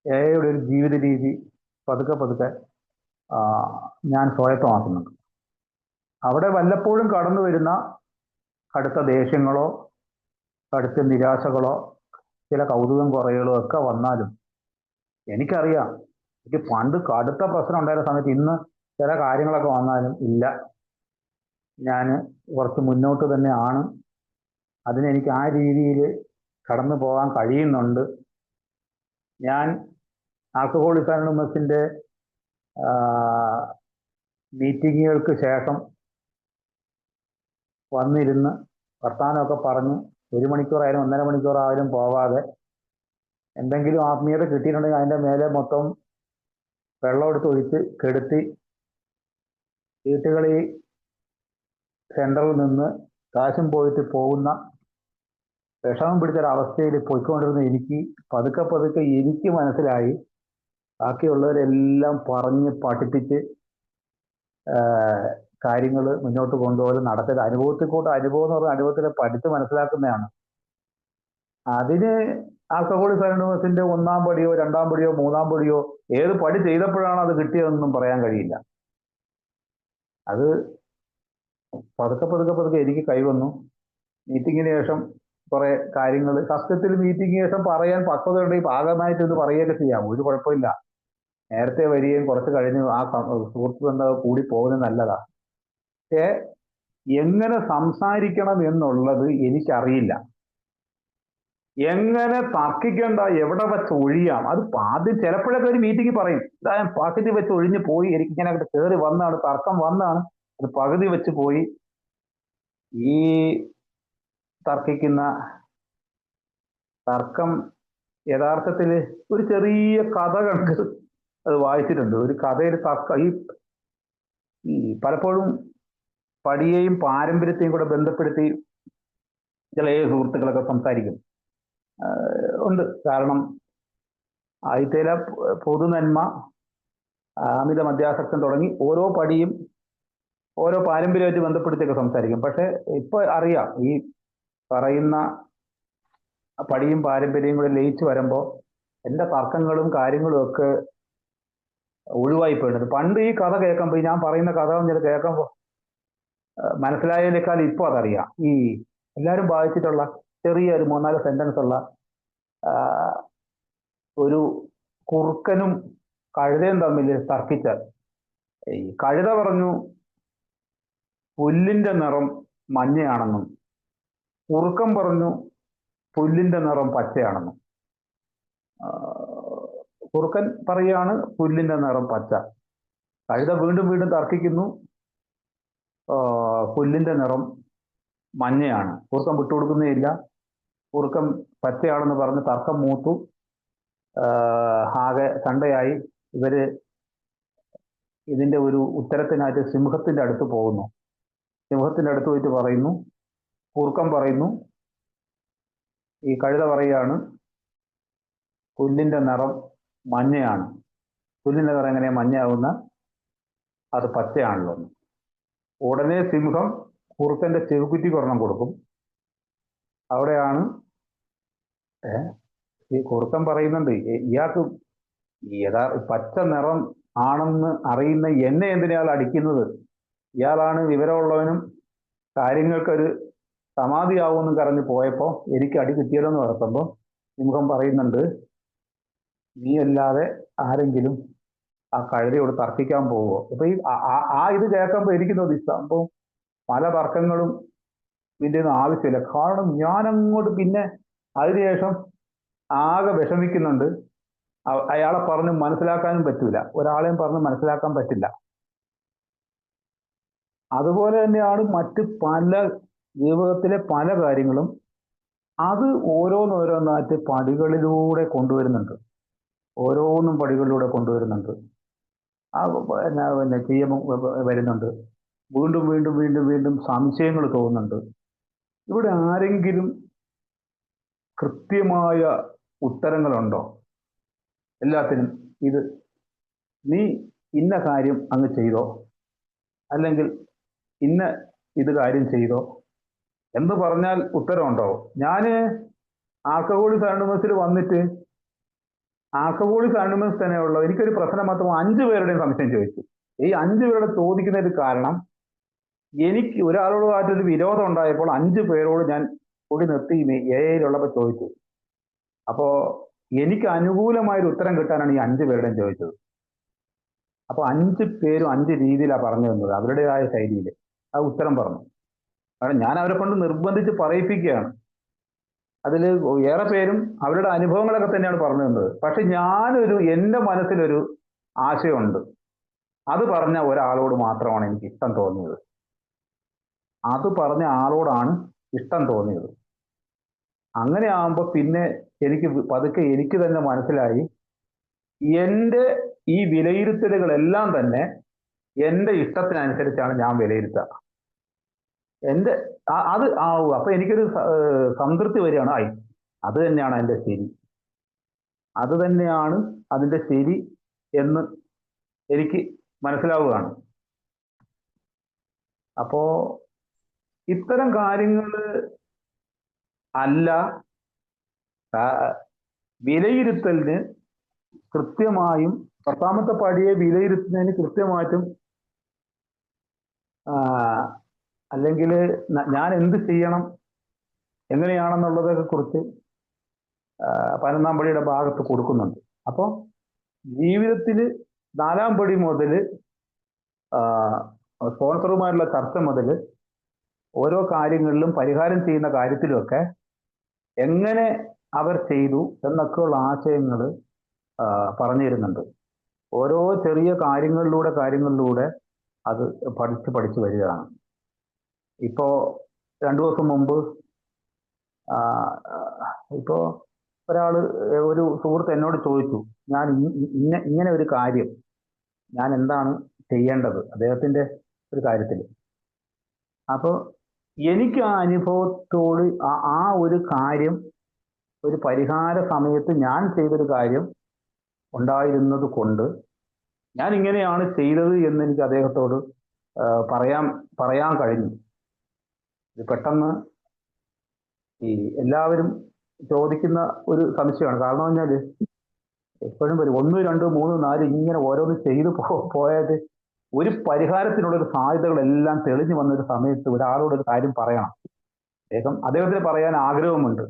എയുടെ ഒരു ജീവിത രീതി പതുക്കെ ഞാൻ സ്വായത്തമാക്കുന്നുണ്ട്. അവിടെ വല്ലപ്പോഴും കടന്നു വരുന്ന കടുത്ത ദേഷ്യങ്ങളോ കടുത്ത നിരാശകളോ ചില കൗതുകം കുറയുകളോ ഒക്കെ വന്നാലും എനിക്കറിയാം, എനിക്ക് പണ്ട് കടുത്ത പ്രശ്നം ഉണ്ടായിരുന്ന സമയത്ത് ഇന്ന് ചില കാര്യങ്ങളൊക്കെ വന്നാലും ഇല്ല, ഞാൻ കുറച്ച് മുന്നോട്ട് തന്നെയാണ്, അതിനെനിക്ക് ആ രീതിയിൽ കടന്നു പോകാൻ കഴിയുന്നുണ്ട്. ഞാൻ ആൽക്കഹോളിക് അനോണിമസിന്റെ മീറ്റിങ്ങുകൾക്ക് ശേഷം വന്നിരുന്ന് വർത്തമാനമൊക്കെ പറഞ്ഞ് 1 മണിക്കൂറായാലും 1.5 മണിക്കൂറായാലും പോവാതെ എന്തെങ്കിലും ആത്മീയത കിട്ടിയിട്ടുണ്ടെങ്കിൽ അതിൻ്റെ മേലെ മൊത്തം വെള്ളം എടുത്ത് ഒഴിച്ച് കെടുത്തി വീട്ടുകളിൽ സെൻറ്ററിൽ നിന്ന് കാശും പോയിട്ട് പോകുന്ന വിഷമം പിടിച്ചൊരവസ്ഥയിൽ പോയിക്കൊണ്ടിരുന്ന എനിക്ക് പതുക്കെ എനിക്ക് മനസ്സിലായി ബാക്കിയുള്ളവരെല്ലാം പറഞ്ഞ് പഠിപ്പിച്ച് കാര്യങ്ങൾ മുന്നോട്ട് കൊണ്ടുപോകലും നടക്കൽ അനുഭവം എന്ന് പറഞ്ഞാൽ അനുഭവത്തിൽ പഠിച്ച് മനസ്സിലാക്കുന്നതാണ്. അതിന് ആൽക്കഹോളിക് അനോണിമസിന്റെ 1-ാം പടിയോ 2-ാം പടിയോ 3-ാം പടിയോ ഏത് പടി ചെയ്തപ്പോഴാണ് അത് കിട്ടിയതെന്നൊന്നും പറയാൻ കഴിയില്ല. അത് പതുക്കെ എനിക്ക് കൈവന്നു. മീറ്റിങ്ങിന് ശേഷം കുറെ കാര്യങ്ങൾ, സത്യത്തിൽ മീറ്റിങ്ങിന് ശേഷം പറയാൻ പക്വത ഉണ്ടെങ്കിൽ ഭാഗമായിട്ട് ഇത് പറയുകയൊക്കെ ചെയ്യാം, ഒരു കുഴപ്പമില്ല. നേരത്തെ വരികയും കുറച്ച് കഴിഞ്ഞ് ആ സുഹൃത്ത് ബന്ധം കൂടി പോകുന്നത് നല്ലതാ. പക്ഷേ എങ്ങനെ സംസാരിക്കണം എന്നുള്ളത് എനിക്കറിയില്ല. എങ്ങനെ തർക്കിക്കണ്ട, എവിടെ വെച്ച് ഒഴിയാം, അത് ആദ്യം ചിലപ്പോഴൊക്കെ ഒരു മീറ്റിംഗ് പറയും പകുതി വെച്ച് ഒഴിഞ്ഞു പോയി, എനിക്കിങ്ങനെ കയറി വന്നാണ്, തർക്കം വന്നാണ്, അത് പകുതി വെച്ച് പോയി. ഈ തർക്കം യഥാർത്ഥത്തിൽ ഒരു ചെറിയ കഥ കണക്ക് അത് വായിച്ചിട്ടുണ്ട്. ഒരു കഥയിൽ ഈ പലപ്പോഴും പടിയെയും പാരമ്പര്യത്തെയും കൂടെ ബന്ധപ്പെടുത്തി ചില സുഹൃത്തുക്കളൊക്കെ സംസാരിക്കും ഉണ്ട്. കാരണം ആദ്യത്തേല പൊതുനന്മ, അമിത മദ്യാസക്തം തുടങ്ങി ഓരോ പടിയും ഓരോ പാരമ്പര്യമായിട്ട് ബന്ധപ്പെടുത്തിയൊക്കെ സംസാരിക്കും. പക്ഷെ ഇപ്പൊ അറിയാം, ഈ പറയുന്ന പടിയും പാരമ്പര്യവും കൂടെ ലയിച്ചു വരുമ്പോൾ എൻ്റെ തർക്കങ്ങളും കാര്യങ്ങളും ഒക്കെ ഒഴിവായി പോയിട്ടുണ്ട്. പണ്ട് ഈ കഥ കേൾക്കുമ്പോൾ, ഞാൻ പറയുന്ന കഥ കേൾക്കുമ്പോൾ മനസ്സിലായതിനേക്കാൾ ഇപ്പോൾ അതറിയാം. ഈ എല്ലാവരും വായിച്ചിട്ടുള്ള ചെറിയ ഒരു 3-4 സെന്റൻസ് ഉള്ള ഒരു കുറുക്കനും കഴുതയും തമ്മിൽ തർക്കിച്ച, ഈ കഴുത പറഞ്ഞു പുല്ലിന്റെ നിറം മഞ്ഞയാണെന്നും കുറുക്കൻ പറഞ്ഞു പുല്ലിന്റെ നിറം പച്ചയാണെന്നും. കുറുക്കൻ പറയുകയാണ് പുല്ലിന്റെ നിറം പച്ച. കഴുത വീണ്ടും തർക്കിക്കുന്നു, പുല്ലിന്റെ നിറം മഞ്ഞയാണ്. കുറുക്കൻ വിട്ടുകൊടുക്കുന്നേയില്ല. കുറുക്കൻ പച്ചയാണെന്ന് പറഞ്ഞ് തർക്കം മൂത്തു, ആകെ സണ്ടയായി. ഇതിന്റെ ഒരു ഉത്തരത്തിനായിട്ട് സിംഹത്തിന്റെ അടുത്ത് പോകുന്നു. സിംഹത്തിന്റെ അടുത്ത് പോയിട്ട് പറയുന്നു, കുറുക്കൻ പറയുന്നു, ഈ കഴുത പറയുകയാണ് പുല്ലിന്റെ നിറം മഞ്ഞയാണ്. പുല്ലിന്റെ നിറം എങ്ങനെയാ മഞ്ഞയാവുന്ന, അത് പച്ചയാണല്ലോ. ഉടനെ സിംഹം കുറുക്കന്റെ ചെവിക്കുറ്റി ഒരെണ്ണം കൊടുക്കും. അവിടെയാണ് ഈ കുറുക്കൻ പറയുന്നുണ്ട്, ഇയാൾക്ക് പച്ച നിറം ആണെന്ന് അറിയുന്ന എന്നെ എന്തിനാൾ അടിക്കുന്നത്, ഇയാളാണ് വിവരമുള്ളവനും കാര്യങ്ങൾക്കൊരു സമാധിയാവുമെന്ന് കറഞ്ഞ് പോയപ്പോൾ എനിക്ക് അടി കിട്ടിയതെന്ന് ഓർക്കുമ്പോൾ സിംഹം പറയുന്നുണ്ട്, നീ അല്ലാതെ ആരെങ്കിലും ആ കഴുതയോട് തർക്കിക്കാൻ പോവുമോ? ഇപ്പൊ ഈ ഇത് കേൾക്കുമ്പോൾ എനിക്ക് തോന്നി സംഭവം പല തർക്കങ്ങളും ഇതിന്റെ ഒന്നും ആവശ്യമില്ല. കാരണം ഞാൻ അങ്ങോട്ട് പിന്നെ അതിനുശേഷം ആകെ വിഷമിക്കുന്നുണ്ട്. അയാളെ പറഞ്ഞ് മനസ്സിലാക്കാനും പറ്റൂല, ഒരാളെയും പറഞ്ഞ് മനസ്സിലാക്കാൻ പറ്റില്ല. അതുപോലെ തന്നെയാണ് മറ്റ് പല ജീവിതത്തിലെ പല കാര്യങ്ങളും. അത് ഓരോന്നോരോന്നായിട്ട് പടികളിലൂടെ കൊണ്ടുവരുന്നുണ്ട്, ഓരോന്നും പടികളിലൂടെ കൊണ്ടുവരുന്നുണ്ട്. ആ പിന്നെ ചെയ്യുമ്പോൾ വരുന്നുണ്ട്, വീണ്ടും വീണ്ടും വീണ്ടും വീണ്ടും സംശയങ്ങൾ തോന്നുന്നുണ്ട്. ഇവിടെ ആരെങ്കിലും കൃത്യമായ ഉത്തരങ്ങളുണ്ടോ എല്ലാത്തിനും? ഇത് നീ ഇന്ന കാര്യം അങ്ങ് ചെയ്തോ, അല്ലെങ്കിൽ ഇന്ന ഇത് കാര്യം ചെയ്തോ എന്ന് പറഞ്ഞാൽ ഉത്തരവുണ്ടോ? ഞാന് ആർക്കഹോളിക് അനോണിമസിൽ വന്നിട്ട് ആൽക്കഹോളിക് അനോണിമസ് തന്നെയുള്ള എനിക്കൊരു പ്രശ്നം മാത്രം 5 പേരുടെയും സംശയം ചോദിച്ചു. ഈ 5 പേരുടെ ചോദിക്കുന്നതിന് കാരണം എനിക്ക് ഒരാളോടുമായിട്ടൊരു വിരോധം ഉണ്ടായപ്പോൾ 5 പേരോട് ഞാൻ കൂടി നിർത്തി എയിലുള്ളപ്പോൾ ചോദിച്ചു. അപ്പോ എനിക്ക് അനുകൂലമായൊരു ഉത്തരം കിട്ടാനാണ് ഈ 5 പേരുടെയും ചോദിച്ചത്. അപ്പൊ 5 പേരും 5 രീതിയിലാണ് പറഞ്ഞു തന്നത്, അവരുടേതായ ശൈലിയിൽ ആ ഉത്തരം പറഞ്ഞു. കാരണം ഞാൻ അവരെ കൊണ്ട് നിർബന്ധിച്ച് പറയിപ്പിക്കുകയാണ്. അതിൽ ഏറെ പേരും അവരുടെ അനുഭവങ്ങളൊക്കെ തന്നെയാണ് പറഞ്ഞു തന്നത്. പക്ഷെ എൻ്റെ മനസ്സിലൊരു ആശയമുണ്ട്, അത് പറഞ്ഞ ഒരാളോട് മാത്രമാണ് എനിക്ക് ഇഷ്ടം തോന്നിയത്. അത് പറഞ്ഞ ആളോടാണ് ഇഷ്ടം തോന്നിയത്. അങ്ങനെ ആകുമ്പോൾ പിന്നെ എനിക്ക് പതുക്കെ എനിക്ക് തന്നെ മനസ്സിലായി, എൻ്റെ ഈ വിലയിരുത്തലുകളെല്ലാം തന്നെ എൻ്റെ ഇഷ്ടത്തിനനുസരിച്ചാണ് ഞാൻ വിലയിരുത്തുക. അത് അപ്പൊ എനിക്കൊരു സംതൃപ്തി വരികയാണ്. അത് തന്നെയാണ് അതിൻ്റെ ശരി, അത് തന്നെയാണ് അതിൻ്റെ ശരി എന്ന് എനിക്ക് മനസ്സിലാവുകയാണ്. അപ്പോ ഇത്തരം കാര്യങ്ങൾ അല്ല വിലയിരുത്തലിന് കൃത്യമായും 10ാമത്തെ പടിയെ വിലയിരുത്തുന്നതിന് കൃത്യമായിട്ടും അല്ലെങ്കിൽ ഞാൻ എന്ത് ചെയ്യണം എങ്ങനെയാണെന്നുള്ളതൊക്കെ കുറിച്ച് 11ാം പടിയുടെ ഭാഗത്ത് കൊടുക്കുന്നുണ്ട്. അപ്പോൾ ജീവിതത്തിൽ 4ാം പടി മുതൽ സ്പോൺസറുമായിട്ടുള്ള ചർച്ച മുതൽ ഓരോ കാര്യങ്ങളിലും പരിഹാരം ചെയ്യുന്ന കാര്യത്തിലുമൊക്കെ എങ്ങനെ അവർ ചെയ്തു എന്നൊക്കെയുള്ള ആശയങ്ങൾ പറഞ്ഞു തരുന്നുണ്ട്. ഓരോ ചെറിയ കാര്യങ്ങളിലൂടെ അത് പഠിച്ച് വരികയാണ്. ഇപ്പോ 2 ദിവസം മുമ്പ് ഇപ്പോ ഒരു സുഹൃത്ത് എന്നോട് ചോദിച്ചു, ഞാൻ ഇങ്ങനെ ഒരു കാര്യം ഞാൻ എന്താണ് ചെയ്യേണ്ടത് അദ്ദേഹത്തിന്റെ ഒരു കാര്യത്തിൽ. അപ്പോൾ എനിക്ക് ആ അനുഭവത്തോട് ആ ഒരു കാര്യം, ഒരു പരിഹാര സമയത്ത് ഞാൻ ചെയ്തൊരു കാര്യം ഉണ്ടായിരുന്നത് കൊണ്ട് ഞാൻ ഇങ്ങനെയാണ് ചെയ്തത് എന്ന് എനിക്ക് അദ്ദേഹത്തോട് പറയാൻ കഴിഞ്ഞു. ഇത് പെട്ടെന്ന് ഈ എല്ലാവരും ചോദിക്കുന്ന ഒരു സംശയമാണ്. കാരണം പറഞ്ഞാല് എപ്പോഴും വരും 1, 2, 3, 4 ഇങ്ങനെ ഓരോന്ന് ചെയ്തു പോയത് ഒരു പരിഹാരത്തിനുള്ള ഒരു സാധ്യതകളെല്ലാം തെളിഞ്ഞു വന്നൊരു സമയത്ത് ഒരാളോട് ഒരു കാര്യം പറയണം. അദ്ദേഹത്തിന് പറയാൻ ആഗ്രഹമുണ്ട്.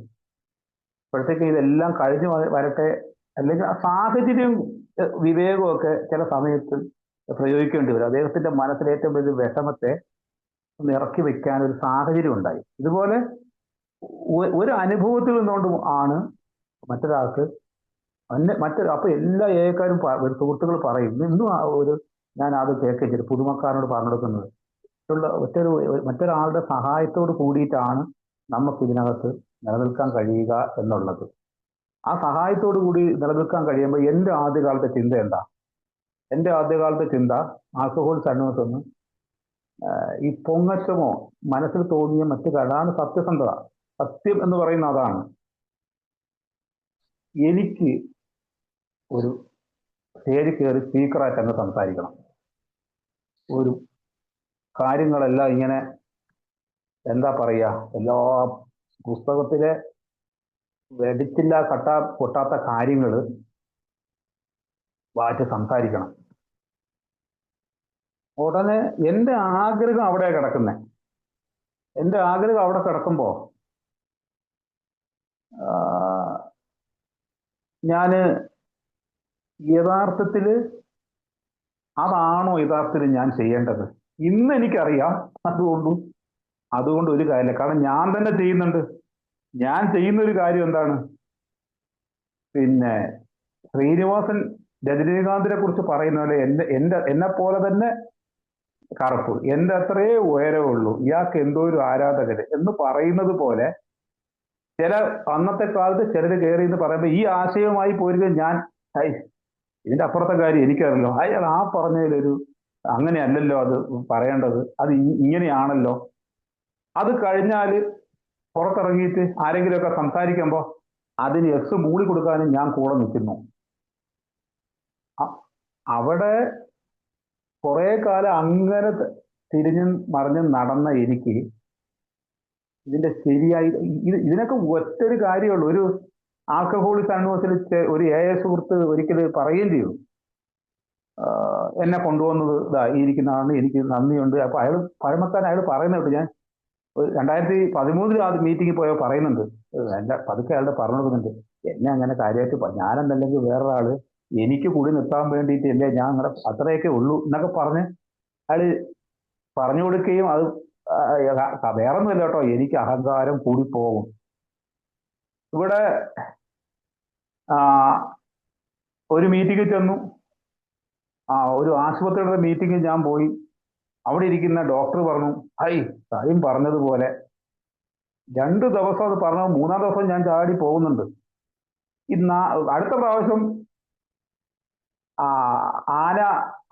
അപ്പോഴത്തേക്ക് ഇതെല്ലാം കഴിഞ്ഞു വരട്ടെ, അല്ലെങ്കിൽ ആ സാഹചര്യം വിവേകമൊക്കെ ചില സമയത്ത് പ്രയോഗിക്കേണ്ടി വരും. അദ്ദേഹത്തിന്റെ മനസ്സിൽ ഏറ്റവും വലിയ വിഷമത്തെ ഒന്ന് ഇറക്കി വെക്കാൻ ഒരു സാഹചര്യം ഉണ്ടായി. ഇതുപോലെ ഒരു അനുഭവത്തിൽ നിന്നുകൊണ്ട് ആണ് മറ്റൊരാൾക്ക് അപ്പൊ എല്ലാ ഏക്കാരും സുഹൃത്തുക്കൾ പറയും, ഇന്നും ഞാൻ അത് കേൾക്കില്ല പുതുമക്കാരോട് പറഞ്ഞു കൊടുക്കുന്നത്, മറ്റൊരാളുടെ സഹായത്തോട് കൂടിയിട്ടാണ് നമുക്ക് ഇതിനകത്ത് നിലനിൽക്കാൻ കഴിയുക എന്നുള്ളത്. ആ സഹായത്തോടു കൂടി നിലനിൽക്കാൻ കഴിയുമ്പോൾ എൻ്റെ ആദ്യകാലത്തെ ചിന്ത എന്താ? എൻ്റെ ആദ്യകാലത്തെ ചിന്ത ആൽക്കഹോളിക് അനോണിമസ് ഒന്ന് ഈ പൊങ്ങച്ചമോ മനസ്സിൽ തോന്നിയ അതാണ് സത്യസന്ധത. സത്യം എന്ന് പറയുന്ന അതാണ്. എനിക്ക് ഒരു സ്റ്റേജിൽ കയറി സ്പീക്കറായിട്ട് അങ്ങ് സംസാരിക്കണം. ഒരു കാര്യങ്ങളെല്ലാം ഇങ്ങനെ എന്താ പറയുക, എല്ലാ പുസ്തകത്തിലെ വെടിച്ചില്ല പൊട്ടാത്ത കാര്യങ്ങൾ വായിച്ച് സംസാരിക്കണം. ഉടനെ എൻ്റെ ആഗ്രഹം അവിടെ കിടക്കുന്നേ. എൻ്റെ ആഗ്രഹം അവിടെ കിടക്കുമ്പോ ഞാന് യഥാർത്ഥത്തില് അതാണോ യഥാർത്ഥത്തിൽ ഞാൻ ചെയ്യേണ്ടത്? ഇന്ന് എനിക്കറിയാം. അതുകൊണ്ട് അതുകൊണ്ട് ഒരു കാര്യമില്ല. കാരണം ഞാൻ തന്നെ ചെയ്യുന്നുണ്ട്. ഞാൻ ചെയ്യുന്ന ഒരു കാര്യം എന്താണ്? പിന്നെ ശ്രീനിവാസൻ രജനീകാന്തിനെ കുറിച്ച് പറയുന്ന പോലെ എന്നെ പോലെ തന്നെ കറുപ്പ്, എന്റെ അത്രേ ഉയരമേ ഉള്ളൂ, ഇയാൾക്ക് എന്തോ ഒരു ആരാധകര് എന്ന് പറയുന്നത് പോലെ ചില അന്നത്തെ കാലത്ത് ചിലര് കയറി എന്ന് പറയുമ്പോൾ ഈ ആശയവുമായി പോരുക ഞാൻ ഇതിന്റെ അപ്പുറത്തെ കാര്യം എനിക്കറിയല്ലോ, അയാൾ ആ പറഞ്ഞതിലൊരു അങ്ങനെയല്ലല്ലോ അത് പറയേണ്ടത്, അത് ഇങ്ങനെയാണല്ലോ. അത് കഴിഞ്ഞാല് പുറത്തിറങ്ങിയിട്ട് ആരെങ്കിലുമൊക്കെ സംസാരിക്കുമ്പോ അതിന് എക്സ് മൂളി കൊടുക്കാനും ഞാൻ കൂടെ നിൽക്കുന്നു. അവിടെ കുറെ കാലം അങ്ങനെ തിരിഞ്ഞും മറിഞ്ഞും നടന്ന എനിക്ക് ഇതിന്റെ ശരിയായി ഇതിനൊക്കെ ഒറ്റൊരു കാര്യമുള്ളൂ. ഒരു ആൽക്കഹോളിക് അന്വേഷത്തിൽ ഒരു സുഹൃത്ത് ഒരിക്കൽ പറയുകയും ചെയ്തു, എന്നെ കൊണ്ടുവന്നത് ഇതാ ഇരിക്കുന്നതാണ്, എനിക്ക് നന്ദിയുണ്ട്. അപ്പൊ അയാൾ പഴമക്കാരൻ, അയാൾ പറയുന്നുണ്ട്, ഞാൻ 2013 ആ മീറ്റിങ്ങിൽ പോയോ പറയുന്നുണ്ട്, എന്റെ പതുക്കെ അയാളുടെ പറഞ്ഞു കൊടുക്കുന്നുണ്ട്, എന്നെ അങ്ങനെ കാര്യമായിട്ട് ഞാനെന്നല്ലെങ്കിൽ വേറൊരാള് എനിക്ക് കൂടി നിർത്താൻ വേണ്ടിയിട്ട് അല്ലേ ഞാൻ അങ്ങനെ അത്രയൊക്കെ ഉള്ളൂ എന്നൊക്കെ പറഞ്ഞ് അയാള് പറഞ്ഞു കൊടുക്കുകയും അത് വേറൊന്നുമില്ല കേട്ടോ, എനിക്ക് അഹങ്കാരം കൂടി പോകും. ഇവിടെ ഒരു മീറ്റിംഗിൽ ചെന്നു, ഒരു ആശുപത്രിയുടെ മീറ്റിംഗിൽ ഞാൻ പോയി. അവിടെ ഇരിക്കുന്ന ഡോക്ടർ പറഞ്ഞു, സായും പറഞ്ഞതുപോലെ 2 ദിവസം അത് പറഞ്ഞു, 3-ാം ദിവസം ഞാൻ ചാടി പോകുന്നുണ്ട്. അടുത്ത പ്രാവശ്യം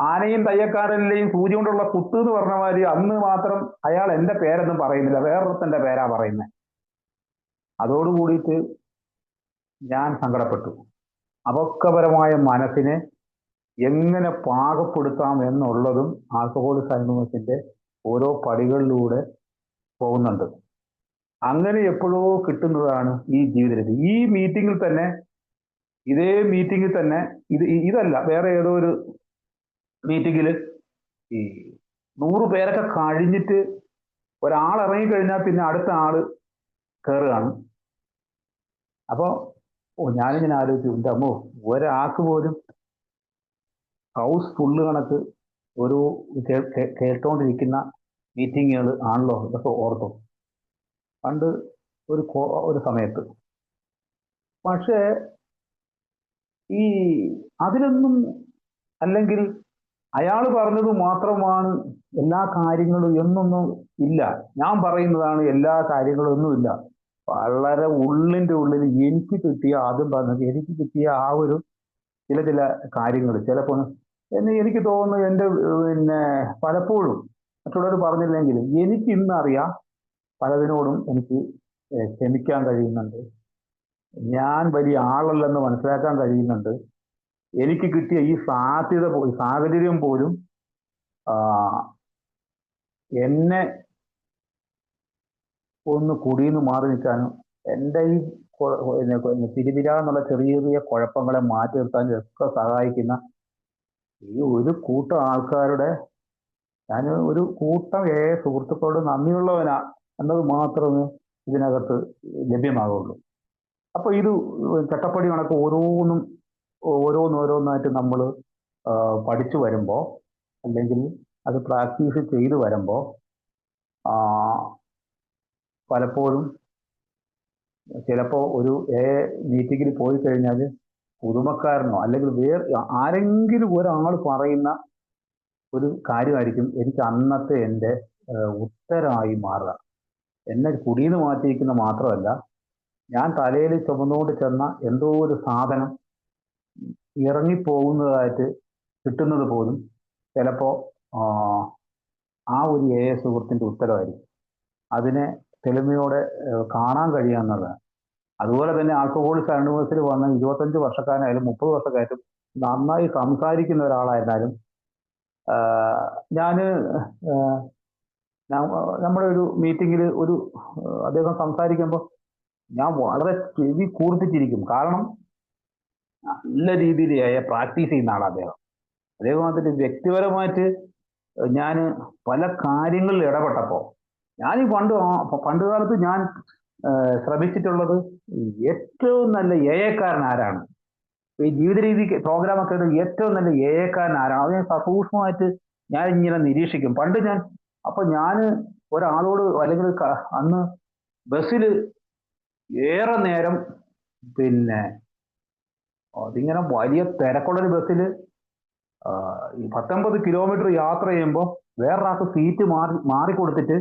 ആനയും തയ്യക്കാരനിലെയും സൂചി കൊണ്ടുള്ള കുത്ത് എന്ന് പറഞ്ഞ മാതിരി അന്ന് മാത്രം അയാൾ എന്റെ പേരൊന്നും പറയുന്നില്ല, വേറൊരുത്തന്റെ പേരാ പറയുന്നത്. അതോടുകൂടിയിട്ട് ഞാൻ സങ്കടപ്പെട്ടു. അപക്വപരമായ മനസ്സിനെ എങ്ങനെ പാകപ്പെടുത്താം എന്നുള്ളതും ആൽക്കഹോളിക് അനോണിമസിന്റെ ഓരോ പടികളിലൂടെ പോകുന്നുണ്ട്. അങ്ങനെ എപ്പോഴോ കിട്ടുന്നതാണ് ഈ ജീവിതത്തിൽ. ഈ മീറ്റിങ്ങിൽ തന്നെ, ഇതേ മീറ്റിങ്ങിൽ തന്നെ, ഇതല്ല വേറെ ഏതോ ഒരു മീറ്റിങ്ങില് ഈ 100 പേരൊക്കെ കഴിഞ്ഞിട്ട് ഒരാൾ ഇറങ്ങിക്കഴിഞ്ഞാൽ പിന്നെ അടുത്ത ആള് കയറുകയാണ്. അപ്പോ ഞാനിങ്ങനെ ആലോചിച്ചു, എൻ്റെ അമ്മോ, ഒരാൾക്ക് പോലും ഹൗസ് ഫുള്ള് കണക്ക് ഒരു കേട്ടോണ്ടിരിക്കുന്ന മീറ്റിങ്ങുകൾ ആണല്ലോ ഇതൊക്കെ ഓർത്തു പണ്ട് ഒരു സമയത്ത്. പക്ഷേ ഈ അതിലൊന്നും, അല്ലെങ്കിൽ അയാൾ പറഞ്ഞത് മാത്രമാണ് എല്ലാ കാര്യങ്ങളും എന്നൊന്നും ഇല്ല, ഞാൻ പറയുന്നതാണ് എല്ലാ കാര്യങ്ങളും ഒന്നുമില്ല. വളരെ ഉള്ളിൻ്റെ ഉള്ളിൽ എനിക്ക് കിട്ടിയ, ആദ്യം പറഞ്ഞത് എനിക്ക് കിട്ടിയ ആ ഒരു ചില കാര്യങ്ങൾ ചിലപ്പോൾ എനിക്ക് തോന്നുന്നു എൻ്റെ പലപ്പോഴും മറ്റുള്ളവർ പറഞ്ഞില്ലെങ്കിലും എനിക്ക് ഇന്നറിയാം, പലതിനോടും എനിക്ക് ക്ഷമിക്കാൻ കഴിയുന്നുണ്ട്, ഞാൻ വലിയ ആളല്ലെന്ന് മനസ്സിലാക്കാൻ കഴിയുന്നുണ്ട്. എനിക്ക് കിട്ടിയ ഈ സാഹചര്യം പോലും എന്നെ ഒന്ന് കുടിയിൽ നിന്ന് മാറി നിൽക്കാനും എൻ്റെ ഈ തിരുവിരാന്നുള്ള ചെറിയ ചെറിയ കുഴപ്പങ്ങളെ മാറ്റി നിർത്താനും ഒക്കെ സഹായിക്കുന്ന ഈ ഒരു കൂട്ടം ആൾക്കാരുടെ, ഞാൻ ഒരു കൂട്ടം സുഹൃത്തുക്കളോട് നന്ദിയുള്ളവനാ എന്നത് മാത്രമേ ഇതിനകത്ത് ലഭ്യമാകുള്ളൂ. അപ്പൊ ഇത് ചട്ടപ്പടി കണക്ക് ഓരോന്നോരോന്നായിട്ട് നമ്മൾ പഠിച്ചു വരുമ്പോൾ, അല്ലെങ്കിൽ അത് പ്രാക്ടീസ് ചെയ്തു വരുമ്പോൾ പലപ്പോഴും ചിലപ്പോൾ ഒരു മീറ്റിങ്ങിൽ പോയി കഴിഞ്ഞാൽ പുതുമക്കാരനോ അല്ലെങ്കിൽ ആരെങ്കിലും ഒരാൾ പറയുന്ന ഒരു കാര്യമായിരിക്കും എനിക്ക് അന്നത്തെ എൻ്റെ ഉത്തരമായി മാറുക. എന്നെ കുടിയിൽ നിന്ന് മാറ്റിയിരിക്കുന്ന മാത്രമല്ല, ഞാൻ തലയിൽ ചുമന്നുകൊണ്ട് ചെന്ന എന്തോ ഒരു സാധനം ഇറങ്ങിപ്പോകുന്നതായിട്ട് കിട്ടുന്നത് പോലും ചിലപ്പോൾ ആ ഒരു സുഹൃത്തിൻ്റെ ഉത്തരവായിരിക്കും. അതിനെ തെളിമയോടെ കാണാൻ കഴിയാന്നുള്ളതാണ്. അതുപോലെ തന്നെ ആൽക്കഹോളിക് അനോണിമസിൽ വന്ന 25 വർഷക്കാരനായാലും 30 വർഷക്കാരും നന്നായി സംസാരിക്കുന്ന ഒരാളായിരുന്നാലും, നമ്മുടെ ഒരു മീറ്റിങ്ങിൽ അദ്ദേഹം സംസാരിക്കുമ്പോൾ ഞാൻ വളരെ ചെവി കൂർപ്പിച്ചിരിക്കും. കാരണം നല്ല രീതിയിൽ പ്രാക്ടീസ് ചെയ്യുന്ന ആളാണ് അദ്ദേഹം അതിന് വ്യക്തിപരമായിട്ട് ഞാൻ പല കാര്യങ്ങളിൽ ഇടപെട്ടപ്പോൾ ഞാൻ ഈ പണ്ട് കാലത്ത് ഞാൻ ശ്രമിച്ചിട്ടുള്ളത് ഏറ്റവും നല്ല കാരൻ ആരാണ്, ഈ ജീവിത രീതി പ്രോഗ്രാമൊക്കെ ഏറ്റവും നല്ല ഏക്കാരൻ ആരാണ് അത് ഞാൻ സസൂക്ഷ്മമായിട്ട് ഞാൻ ഇങ്ങനെ നിരീക്ഷിക്കും. പണ്ട് ഞാൻ ഒരാളോട് അല്ലെങ്കിൽ അന്ന് ബസ്സിൽ ഏറെ നേരം പിന്നെ അതിങ്ങനെ വലിയ തിരക്കുള്ളൊരു ബസ്സിൽ ഈ 19 കിലോമീറ്റർ യാത്ര ചെയ്യുമ്പോൾ വേറൊരാൾക്ക് സീറ്റ് മാറിക്കൊടുത്തിട്ട്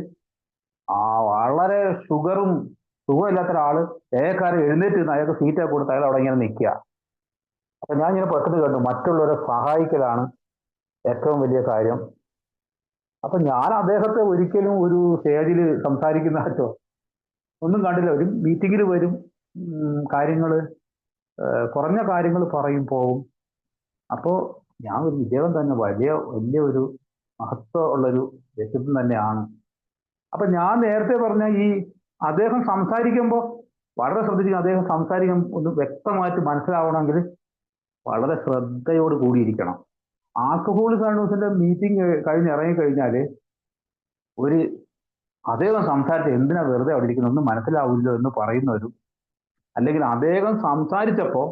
വളരെ സുഖമില്ലാത്ത ഒരാള് ഏകാരം എഴുന്നേറ്റ് നിന്ന് അയാൾക്ക് സീറ്റൊക്കെ കൊടുത്ത് അയാൾ അവിടെ ഇങ്ങനെ നിൽക്കുക. അപ്പൊ ഞാൻ ഇങ്ങനെ പെട്ടെന്ന് കണ്ടു മറ്റുള്ളവരെ സഹായിക്കലാണ് ഏറ്റവും വലിയ കാര്യം. അപ്പൊ ഞാൻ അദ്ദേഹത്തെ ഒരിക്കലും ഒരു സ്റ്റേജിൽ സംസാരിക്കുന്നതായിട്ടോ ഒന്നും കണ്ടില്ല. ഒരു മീറ്റിങ്ങിൽ വരും, കാര്യങ്ങള് കുറഞ്ഞ കാര്യങ്ങൾ പറയും, പോവും. അപ്പോ ഞാൻ ഒരു ഇദ്ദേഹം തന്നെ വലിയ ഒരു മഹത്വം ഉള്ളൊരു വ്യക്തിത്വം തന്നെയാണ്. അപ്പൊ ഞാൻ നേരത്തെ പറഞ്ഞ ഈ അദ്ദേഹം സംസാരിക്കുമ്പോൾ വളരെ ശ്രദ്ധിക്കുക. അദ്ദേഹം സംസാരിക്കുമ്പോൾ ഒന്ന് വ്യക്തമായിട്ട് മനസ്സിലാവണമെങ്കിൽ വളരെ ശ്രദ്ധയോട് കൂടിയിരിക്കണം. ആൽക്കഹോളിക് അനോണിമസിന്റെ മീറ്റിംഗ് ഇറങ്ങിക്കഴിഞ്ഞാല് അദ്ദേഹം സംസാരിച്ച എന്തിനാ വെറുതെ അവിടെ ഇരിക്കുന്നത്, ഒന്നും മനസ്സിലാവില്ലോ എന്ന് പറയുന്നവരും, അല്ലെങ്കിൽ അദ്ദേഹം സംസാരിച്ചപ്പോ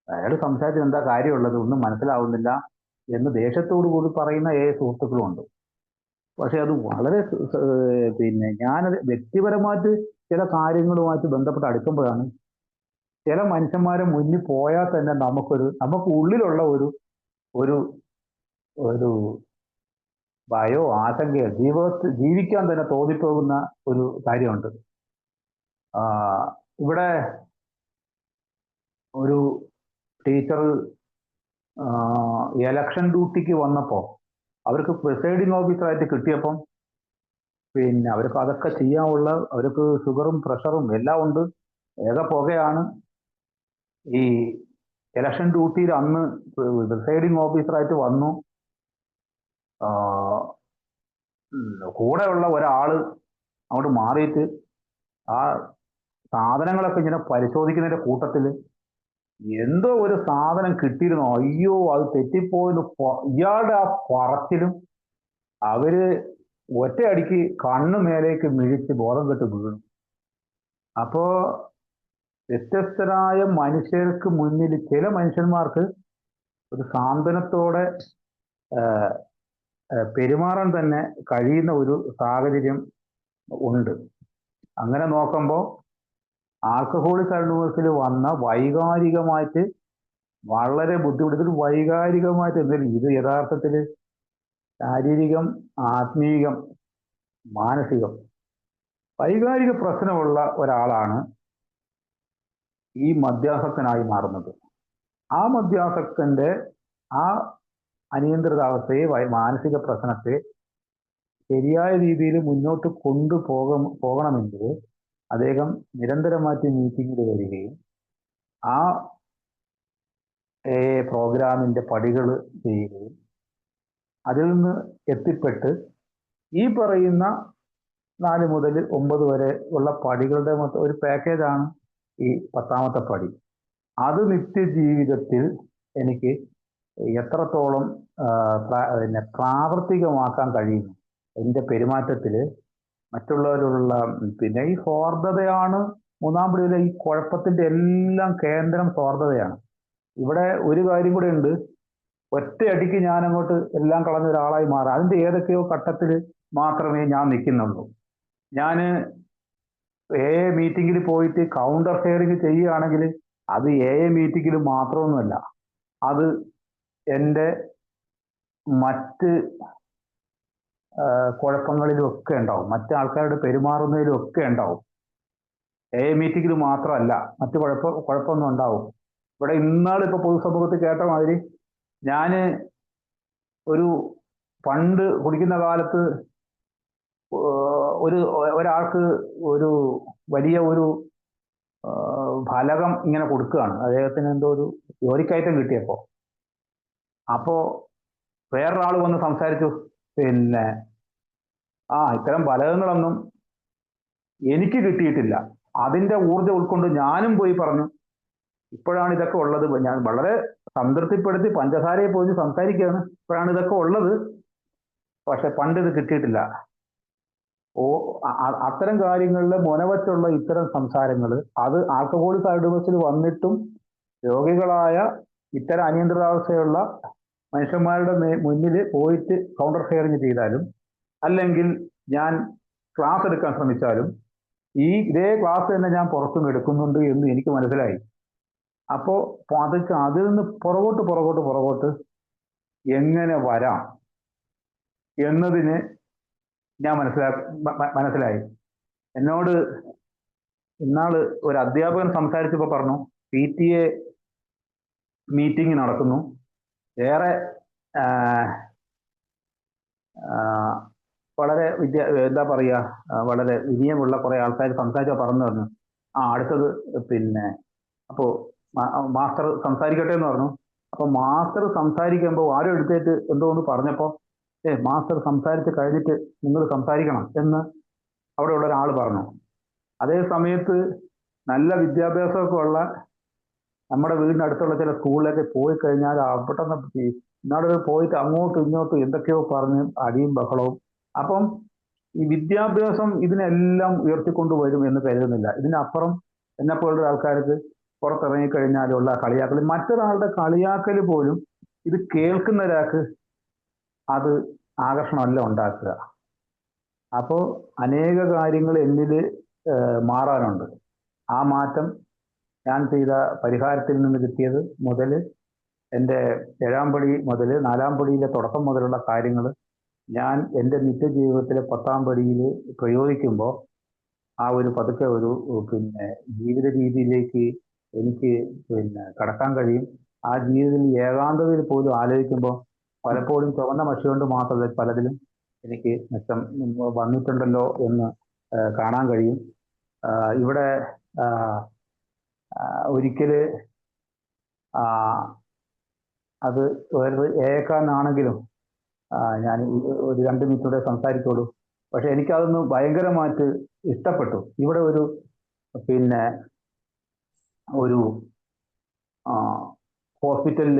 അയാൾ സംസാരിച്ചത് എന്താ കാര്യമുള്ളത്, ഒന്നും മനസ്സിലാവുന്നില്ല എന്ന് ദേഷ്യത്തോടു കൂടി പറയുന്ന സുഹൃത്തുക്കളും ഉണ്ട്. പക്ഷെ അത് വളരെ ഞാനത് വ്യക്തിപരമായിട്ട് ചില കാര്യങ്ങളുമായിട്ട് ബന്ധപ്പെട്ട് അടുക്കുമ്പോഴാണ് ചില മനുഷ്യന്മാരെ മുന്നിൽ പോയാൽ തന്നെ നമുക്ക് ഉള്ളിലുള്ള ഒരു ഒരു ഭയോ ആശങ്കയോ ജീവിക്കാൻ തന്നെ തോന്നിപ്പോകുന്ന ഒരു കാര്യമുണ്ട്. ഇവിടെ ഒരു ടീച്ചർ എലക്ഷൻ ഡ്യൂട്ടിക്ക് വന്നപ്പോൾ അവർക്ക് പ്രിസൈഡിങ് ഓഫീസറായിട്ട് കിട്ടിയപ്പം അവർക്ക് അതൊക്കെ ചെയ്യാനുള്ള അവർക്ക് ഷുഗറും പ്രഷറും എല്ലാം ഉണ്ട്, ഏക പുകയാണ്. ഈ ഇലക്ഷൻ ഡ്യൂട്ടിയിൽ അന്ന് പ്രിസൈഡിങ് ഓഫീസറായിട്ട് വന്നു. കൂടെയുള്ള ഒരാള് അങ്ങോട്ട് മാറിയിട്ട് ആ സാധനങ്ങളൊക്കെ ഇങ്ങനെ പരിശോധിക്കുന്നതിന്റെ കൂട്ടത്തിൽ എന്തോ ഒരു സാധനം കിട്ടിയിരുന്നോ, അയ്യോ അത് തെറ്റിപ്പോയെന്ന് ഇയാളുടെ ആ പറച്ചിലും അവര് ഒറ്റയടിക്ക് കണ്ണു മേലേക്ക് മിഴിച്ച് ബോധം കെട്ട് വീണു. അപ്പോ വ്യത്യസ്തരായ മനുഷ്യർക്ക് മുന്നിൽ ചില മനുഷ്യന്മാർക്ക് ഒരു സാന്ത്വനത്തോടെ പെരുമാറാൻ തന്നെ കഴിയുന്ന ഒരു സാഹചര്യം ഉണ്ട്. അങ്ങനെ നോക്കുമ്പോൾ ആൽക്കഹോളിക് അനോണിമസിൽ വന്ന വൈകാരികമായിട്ട് വളരെ ബുദ്ധിമുട്ട്, വൈകാരികമായിട്ട് എന്തെങ്കിലും ഇത് യഥാർത്ഥത്തിൽ ശാരീരികം, ആത്മീകം, മാനസികം വൈകാരിക പ്രശ്നമുള്ള ഒരാളാണ് ഈ മദ്യാസക്തനായി മാറുന്നത്. ആ മദ്യാസക്തന്റെ ആ അനിയന്ത്രിതാവസ്ഥയെ, മാനസിക പ്രശ്നത്തെ ശരിയായ രീതിയിൽ മുന്നോട്ട് പോകണമെങ്കിൽ അദ്ദേഹം നിരന്തരമായിട്ട് മീറ്റിങ്ങിൽ വരികയും ആ പ്രോഗ്രാമിന്റെ പടികൾ ചെയ്യുകയും അതിൽ നിന്ന് എത്തിപ്പെട്ട് ഈ പറയുന്ന 4 മുതൽ 9 വരെ ഉള്ള പടികളുടെ മൊത്തം ഒരു പാക്കേജാണ് ഈ 10ാമത്തെ പടി. അത് നിത്യജീവിതത്തിൽ എനിക്ക് എത്രത്തോളം പ്രാവർത്തികമാക്കാൻ കഴിയുന്നു എൻ്റെ പെരുമാറ്റത്തിൽ മറ്റുള്ളവരുള്ള ഈ സ്വാർത്ഥതയാണ് 3ാം പടിയിലെ ഈ കുഴപ്പത്തിന്റെ എല്ലാം കേന്ദ്രം സ്വാർത്ഥതയാണ്. ഇവിടെ ഒരു കാര്യം കൂടെ ഉണ്ട്, ഒറ്റയടിക്ക് ഞാൻ അങ്ങോട്ട് എല്ലാം കളഞ്ഞ ഒരാളായി മാറാം. അതിന്റെ ഏതൊക്കെയോ ഘട്ടത്തിൽ മാത്രമേ ഞാൻ നിൽക്കുന്നുള്ളൂ. ഞാൻ മീറ്റിങ്ങിൽ പോയിട്ട് കൗണ്ടർ ഷെയറിങ് ചെയ്യുകയാണെങ്കിൽ അത് മീറ്റിങ്ങിൽ മാത്രമൊന്നുമല്ല, അത് എൻ്റെ മറ്റ് കുഴപ്പങ്ങളിലും ഒക്കെ ഉണ്ടാവും, മറ്റു ആൾക്കാരുടെ പെരുമാറുന്നതിലും ഒക്കെ ഉണ്ടാവും. മീറ്റിങ്ങിൽ മാത്രമല്ല, മറ്റു കുഴപ്പമൊന്നും ഉണ്ടാവും. ഇവിടെ ഇന്നാളിപ്പോ പൊതുസമൂഹത്തിൽ കേട്ട മാതിരി ഞാന് പണ്ട് കുടിക്കുന്ന കാലത്ത് ഒരാൾക്ക് വലിയ ഫലകം ഇങ്ങനെ കൊടുക്കുകയാണ്. അദ്ദേഹത്തിന് എന്തോ ഒരു ജോലിക്കയറ്റം കിട്ടിയപ്പോ. അപ്പോ വേറൊരാൾ വന്ന് സംസാരിച്ചു, ഇത്തരം ഫലകങ്ങളൊന്നും എനിക്ക് കിട്ടിയിട്ടില്ല. അതിന്റെ ഊർജ്ജം ഉൾക്കൊണ്ട് ഞാനും പോയി പറഞ്ഞു, ഇപ്പോഴാണ് ഇതൊക്കെ ഉള്ളത്. ഞാൻ വളരെ സംതൃപ്തിപ്പെടുത്തി പഞ്ചസാരയെ പോയി സംസാരിക്കുകയാണ്, ഇപ്പോഴാണ് ഇതൊക്കെ ഉള്ളത്, പക്ഷെ പണ്ട് ഇത് കിട്ടിയിട്ടില്ല. അത്തരം കാര്യങ്ങളിൽ മുനവച്ചുള്ള ഇത്തരം സംസാരങ്ങൾ അത് ആൽക്കഹോളിക് അനോണിമസിൽ വന്നിട്ടും രോഗികളായ ഇത്തരം അനിയന്ത്രിതാവസ്ഥയുള്ള മനുഷ്യന്മാരുടെ മുന്നിൽ പോയിട്ട് കൗണ്ടർ ഷെയറിങ് ചെയ്താലും അല്ലെങ്കിൽ ഞാൻ ക്ലാസ് എടുക്കാൻ ശ്രമിച്ചാലും ഇതേ ക്ലാസ് തന്നെ ഞാൻ പുറത്തും എടുക്കുന്നുണ്ട് എന്ന് എനിക്ക് മനസ്സിലായി. അപ്പോൾ അതിൽ നിന്ന് പുറകോട്ട് എങ്ങനെ വരാം എന്നതിന് ഞാൻ മനസ്സിലായി. എന്നോട് ഇന്നാള് ഒരു അധ്യാപകൻ സംസാരിച്ചപ്പോൾ പറഞ്ഞു, PTA മീറ്റിംഗ് നടക്കുന്നു, ഏറെ വളരെ എന്താ പറയുക, വളരെ വിനയമുള്ള കുറെ ആൾക്കാർ സംസാരിച്ചപ്പോൾ പറഞ്ഞു അടുത്തത് പിന്നെ അപ്പോൾ മാസ്റ്റർ സംസാരിക്കട്ടെ എന്ന് പറഞ്ഞു. അപ്പൊ മാസ്റ്റർ സംസാരിക്കുമ്പോൾ ആരും എടുത്തേറ്റ് എന്തോ ഒന്ന് പറഞ്ഞപ്പോൾ മാസ്റ്റർ സംസാരിച്ച് കഴിഞ്ഞിട്ട് നിങ്ങൾ സംസാരിക്കണം എന്ന് അവിടെയുള്ള ഒരാൾ പറഞ്ഞു. അതേ സമയത്ത് നല്ല വിദ്യാഭ്യാസമൊക്കെ ഉള്ള നമ്മുടെ വീടിൻ്റെ അടുത്തുള്ള ചില സ്കൂളിലൊക്കെ പോയി കഴിഞ്ഞാൽ പെട്ടെന്ന് ഇന്നാളെ പോയിട്ട് അങ്ങോട്ടും ഇങ്ങോട്ടും എന്തൊക്കെയോ പറഞ്ഞ് അടിയും ബഹളവും. അപ്പം ഈ വിദ്യാഭ്യാസം ഇതിനെല്ലാം ഉയർത്തിക്കൊണ്ടുവരും എന്ന് കരുതുന്നില്ല. ഇതിനപ്പുറം എന്നെപ്പോലുള്ള ആൾക്കാർക്ക് പുറത്തിറങ്ങിക്കഴിഞ്ഞാലുള്ള കളിയാക്കൽ, മറ്റൊരാളുടെ കളിയാക്കൽ പോലും ഇത് കേൾക്കുന്ന ഒരാൾക്ക് അത് ആകർഷണമല്ല ഉണ്ടാക്കുക. അപ്പോൾ അനേക കാര്യങ്ങൾ എന്നിൽ മാറാനുണ്ട്. ആ മാറ്റം ഞാൻ ചെയ്ത പരിഹാരത്തിൽ നിന്ന് കിട്ടിയത് മുതൽ എൻ്റെ 7ാം പടി മുതൽ 4ാം പടിയിലെ തുടക്കം മുതലുള്ള കാര്യങ്ങൾ ഞാൻ എൻ്റെ നിത്യജീവിതത്തിലെ 10ാം പടിയിൽ പ്രയോഗിക്കുമ്പോൾ ആ ഒരു പതുക്കെ ഒരു ജീവിത രീതിയിലേക്ക് എനിക്ക് കടക്കാൻ കഴിയും. ആ ജീവിതത്തിൽ ഏകാന്തതയിൽ പോലും ആലോചിക്കുമ്പോൾ പലപ്പോഴും ചുവന്ന മഷി കൊണ്ട് മാത്രമല്ല പലതിലും എനിക്ക് മെച്ചം വന്നിട്ടുണ്ടല്ലോ എന്ന് കാണാൻ കഴിയും. ഇവിടെ ഒരിക്കല് അത് വേറെ ഏക്കാനാണെങ്കിലും ഞാൻ ഒരു 2 മിനിറ്റൂടെ സംസാരിച്ചോളൂ. പക്ഷെ എനിക്കതൊന്ന് ഭയങ്കരമായിട്ട് ഇഷ്ടപ്പെട്ടു. ഇവിടെ ഒരു ഹോസ്പിറ്റലിൽ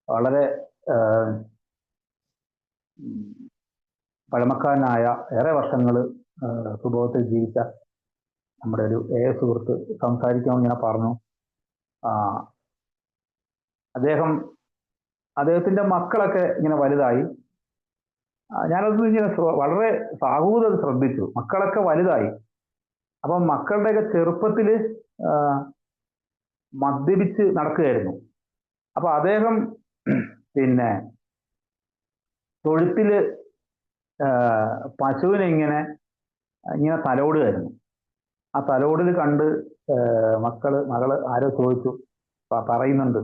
വളരെ പഴമക്കാരനായ ഏറെ വർഷങ്ങൾ സുബോധത്തിൽ ജീവിച്ച നമ്മുടെ ഒരു സുഹൃത്ത് സംസാരിക്കാമെന്ന് ഞാൻ പറഞ്ഞു. അദ്ദേഹത്തിന്റെ മക്കളൊക്കെ ഇങ്ങനെ വലുതായി. ഞാനതൊന്നും ഇങ്ങനെ വളരെ സാഹൂതം ശ്രദ്ധിച്ചു. മക്കളൊക്കെ വലുതായി. അപ്പം മക്കളുടെയൊക്കെ ചെറുപ്പത്തിൽ മദ്യപിച്ച് നടക്കുകയായിരുന്നു. അപ്പൊ അദ്ദേഹം തൊഴുത്തില് പശുവിനെ ഇങ്ങനെ തലോടുകയായിരുന്നു. ആ തലോടൽ കണ്ട് മകള് ആരോ ചോദിച്ചു, പറയുന്നുണ്ട്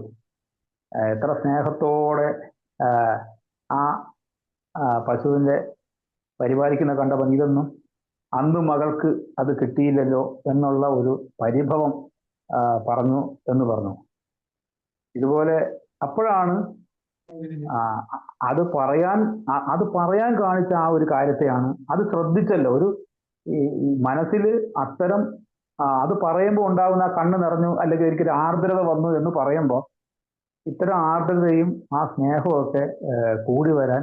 എത്ര സ്നേഹത്തോടെ ആ പശുവിൻ്റെ പരിപാലിക്കുന്ന കണ്ടപ്പോൾ ഇതൊന്നും അന്ന് മകൾക്ക് അത് കിട്ടിയില്ലല്ലോ എന്നുള്ള ഒരു പരിഭവം പറഞ്ഞു എന്ന് പറഞ്ഞു. ഇതുപോലെ അപ്പോഴാണ് അത് പറയാൻ കാണിച്ച ആ ഒരു കാര്യത്തെയാണ് അത് ശ്രദ്ധിച്ചല്ലോ. ഒരു മനസ്സിൽ അത്തരം അത് പറയുമ്പോൾ ഉണ്ടാകുന്ന കണ്ണ് നിറഞ്ഞു അല്ലെങ്കിൽ എനിക്കൊരു ആർദ്രത വന്നു എന്ന് പറയുമ്പോൾ ഇത്തരം ആർദ്രതയും ആ സ്നേഹവും ഒക്കെ കൂടി വരാൻ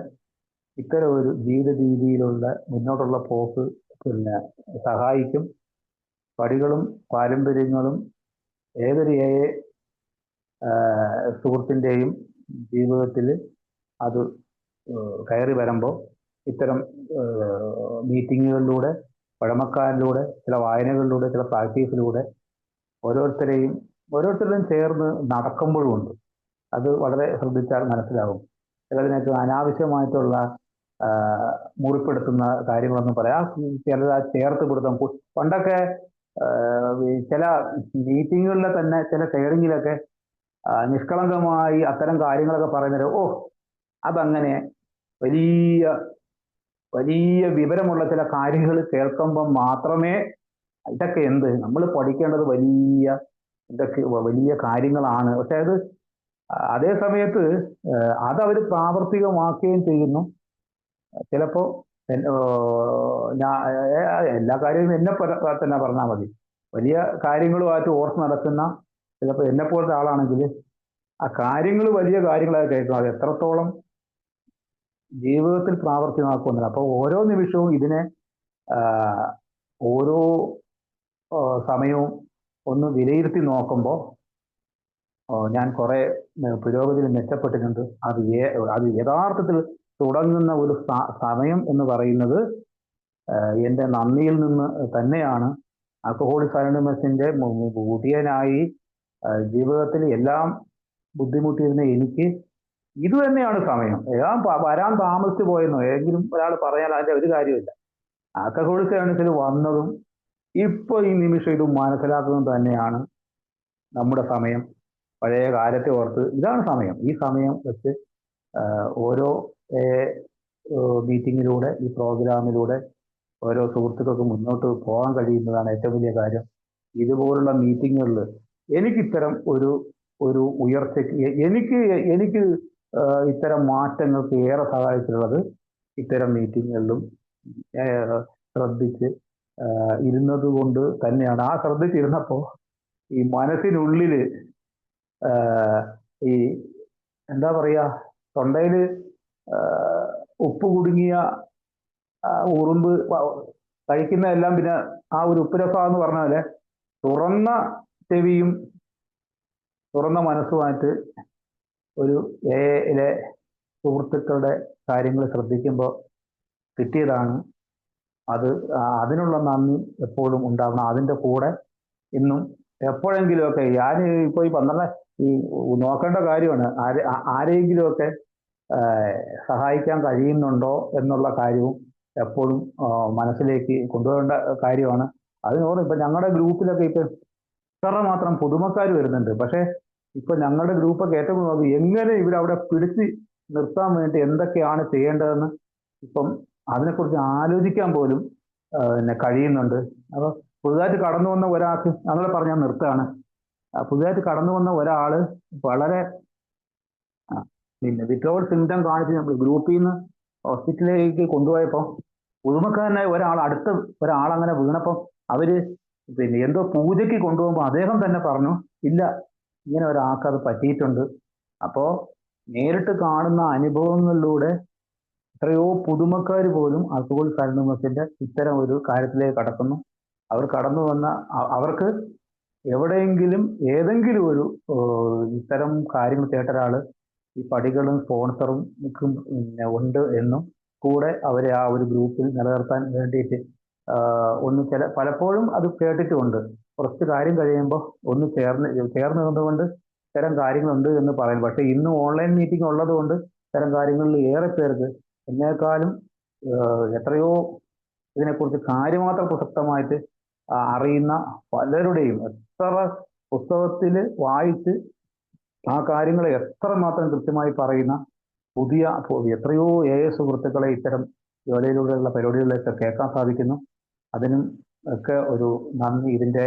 ഇത്തരം ഒരു ജീവിത രീതിയിലുള്ള മുന്നോട്ടുള്ള പോക്ക് സഹായിക്കും. പടികളും പാരമ്പര്യങ്ങളും ഏതൊരു സുഹൃത്തിൻ്റെയും ജീവിതത്തിൽ അത് കയറി വരുമ്പോൾ ഇത്തരം മീറ്റിങ്ങുകളിലൂടെ, പഴമക്കാരിലൂടെ, ചില വായനകളിലൂടെ, ചില പ്രാക്ടീസിലൂടെ ഓരോരുത്തരുടെയും ചേർന്ന് നടക്കുമ്പോഴുമുണ്ട്. അത് വളരെ ശ്രദ്ധിച്ചാൽ മനസ്സിലാകും. ചിലതിനൊക്കെ അനാവശ്യമായിട്ടുള്ള മുറിപ്പെടുത്തുന്ന കാര്യങ്ങളൊന്നും പറയാം. ചിലത് ചേർത്ത് പിടുത്തം. പണ്ടൊക്കെ ചില മീറ്റിങ്ങുകളിലെ തന്നെ ചില ഷെയറിങ്ങിലൊക്കെ നിഷ്കളങ്കമായി അത്തരം കാര്യങ്ങളൊക്കെ പറയുന്നത് അതങ്ങനെ വലിയ വലിയ വിവരമുള്ള ചില കാര്യങ്ങൾ കേൾക്കുമ്പം മാത്രമേ ഇതൊക്കെ എന്ത് നമ്മൾ പഠിക്കേണ്ടത് ഇതൊക്കെ വലിയ കാര്യങ്ങളാണ്. പക്ഷെ അതേ സമയത്ത് അതവർ പ്രാവർത്തികമാക്കുകയും ചെയ്യുന്നു. ചിലപ്പോൾ എല്ലാ കാര്യവും എന്നെ തന്നെ പറഞ്ഞാൽ മതി. വലിയ കാര്യങ്ങളുമായിട്ട് ഓർത്ത് നടക്കുന്ന ചിലപ്പോൾ എന്നെപ്പോലത്തെ ആളാണെങ്കിൽ ആ കാര്യങ്ങൾ വലിയ കാര്യങ്ങളായി കേൾക്കും. അത് എത്രത്തോളം ജീവിതത്തിൽ പ്രാവർത്തികമാക്കുന്നില്ല. അപ്പോൾ ഓരോ നിമിഷവും ഇതിനെ ഓരോ സമയവും ഒന്ന് വിലയിരുത്തി നോക്കുമ്പോൾ ഞാൻ കുറെ പുരോഗതിയിൽ മെച്ചപ്പെട്ടിട്ടുണ്ട്. അത് യഥാർത്ഥത്തിൽ തുടങ്ങുന്ന ഒരു സമയം എന്ന് പറയുന്നത് എൻ്റെ നന്ദിയിൽ നിന്ന് തന്നെയാണ്. ആൽക്കഹോളിക്സ് അനോണിമസിന്റെ മുഖ്യനായി ജീവിതത്തിൽ എല്ലാം ബുദ്ധിമുട്ടിയിരുന്ന എനിക്ക് ഇത് തന്നെയാണ് സമയം. ഞാൻ വരാൻ താമസിച്ചു പോയെന്നോ ഏതെങ്കിലും ഒരാൾ പറഞ്ഞാൽ അതിന്റെ ഒരു കാര്യമില്ല. ആൽക്കഹോളിക്സ് അനോണിമസിൽ വന്നതും ഇപ്പൊ ഈ നിമിഷം ഇത് മനസ്സിലാക്കുന്നത് തന്നെയാണ് നമ്മുടെ സമയം. പഴയ കാലത്തെ ഓർത്ത് ഇതാണ് സമയം. ഈ സമയം വെച്ച് ഓരോ മീറ്റിങ്ങിലൂടെ, ഈ പ്രോഗ്രാമിലൂടെ ഓരോ സുഹൃത്തുക്കൾക്ക് മുന്നോട്ട് പോകാൻ കഴിയുന്നതാണ് ഏറ്റവും വലിയ കാര്യം. ഇതുപോലുള്ള മീറ്റിങ്ങുകളിൽ എനിക്കിത്തരം ഒരു ഉയർച്ചയ്ക്ക് എനിക്ക് ഇത്തരം മാറ്റങ്ങൾക്ക് ഏറെ സഹായിച്ചിട്ടുള്ളത് ഇത്തരം മീറ്റിങ്ങുകളിലും ശ്രദ്ധിച്ച് ഇരുന്നത് കൊണ്ട് തന്നെയാണ്. ആ ശ്രദ്ധിച്ചിരുന്നപ്പോൾ ഈ മനസ്സിനുള്ളില് ഈ എന്താ പറയാ, തൊണ്ടയില് ഉപ്പ് കുടുങ്ങിയ ഉറുമ്പ് കഴിക്കുന്നതെല്ലാം പിന്നെ ആ ഒരു ഉപ്പുരസം എന്ന് പറഞ്ഞ പോലെ തുറന്ന ചെവിയും തുറന്ന മനസ്സുമായിട്ട് ഒരു എയിലെ സുഹൃത്തുക്കളുടെ കാര്യങ്ങൾ ശ്രദ്ധിക്കുമ്പോൾ കിട്ടിയതാണ് അത്. അതിനുള്ള നന്ദി എപ്പോഴും ഉണ്ടാവണം. അതിൻ്റെ കൂടെ ഇന്നും എപ്പോഴെങ്കിലുമൊക്കെ ഞാൻ ഇപ്പോൾ ഈ 12 ഈ നോക്കേണ്ട കാര്യമാണ്, ആരെങ്കിലുമൊക്കെ സഹായിക്കാൻ കഴിയുന്നുണ്ടോ എന്നുള്ള കാര്യവും എപ്പോഴും മനസ്സിലേക്ക് കൊണ്ടുപോകേണ്ട കാര്യമാണ്. അതിനോട് ഇപ്പൊ ഞങ്ങളുടെ ഗ്രൂപ്പിലൊക്കെ ഇപ്പൊ ഇത്ര മാത്രം പുതുമക്കാർ വരുന്നുണ്ട്. പക്ഷെ ഇപ്പൊ ഞങ്ങളുടെ ഗ്രൂപ്പൊക്കെ ഏറ്റവും എങ്ങനെ ഇവരവിടെ പിടിച്ച് നിർത്താൻ വേണ്ടി എന്തൊക്കെയാണ് ചെയ്യേണ്ടതെന്ന് ഇപ്പം അതിനെക്കുറിച്ച് ആലോചിക്കാൻ പോലും കഴിയുന്നുണ്ട്. അപ്പൊ പുതുതായിട്ട് കടന്നു വന്ന ഒരാൾക്ക് അങ്ങനെ പറഞ്ഞാൽ നിർത്താണ്. പുതുതായിട്ട് കടന്നു വന്ന ഒരാള് വളരെ പിന്നെ വിത്ഡ്രോവൽ സിംറ്റം കാണിച്ച് നമ്മൾ ഗ്രൂപ്പിൽ നിന്ന് ഹോസ്പിറ്റലിലേക്ക് കൊണ്ടുപോയപ്പോൾ പുതുമക്കാരനായ അടുത്ത ഒരാളങ്ങനെ വീണപ്പോൾ അവര് പിന്നെ എന്തോ പൂജയ്ക്ക് കൊണ്ടുപോകുമ്പോൾ അദ്ദേഹം തന്നെ പറഞ്ഞു, ഇല്ല, ഇങ്ങനെ ഒരാൾക്ക് അത് പറ്റിയിട്ടുണ്ട്. അപ്പോ നേരിട്ട് കാണുന്ന അനുഭവങ്ങളിലൂടെ എത്രയോ പുതുമക്കാർ പോലും ആൽക്കഹോളിക്സ് അനോണിമസിന്റെ ഇത്തരം ഒരു കാര്യത്തിലേക്ക് കടക്കുന്നു. അവർ കടന്നു വന്ന അവർക്ക് എവിടെയെങ്കിലും ഏതെങ്കിലും ഒരു ഇത്തരം കാര്യങ്ങൾ കേട്ട ഒരാള് ഈ പടികളും സ്പോൺസറും ഉണ്ട് എന്നും കൂടെ അവരെ ആ ഒരു ഗ്രൂപ്പിൽ നിലനിർത്താൻ വേണ്ടിയിട്ട് പലപ്പോഴും അത് കേട്ടിട്ടുമുണ്ട്. കുറച്ച് കാര്യം കഴിയുമ്പോൾ ഒന്ന് ചേർന്ന് നിന്നുകൊണ്ട് ഇത്തരം കാര്യങ്ങളുണ്ട് എന്ന് പറയും. പക്ഷെ ഇന്ന് ഓൺലൈൻ മീറ്റിംഗ് ഉള്ളത് കൊണ്ട് ഇത്തരം കാര്യങ്ങളിൽ ഏറെ പേർക്ക് എന്നേക്കാളും എത്രയോ ഇതിനെക്കുറിച്ച് കാര്യമാത്ര പ്രസക്തമായിട്ട് അറിയുന്ന പലരുടെയും എത്ര പുസ്തകത്തിൽ വായിച്ച് ആ കാര്യങ്ങളെ എത്രമാത്രം കൃത്യമായി പറയുന്ന എത്രയോ സുഹൃത്തുക്കളെ ഇത്തരം ജോലിയിലൂടെയുള്ള പരിപാടികളിലൊക്കെ കേൾക്കാൻ സാധിക്കുന്നു. അതിനും ഒക്കെ ഒരു നന്ദി. ഇതിൻ്റെ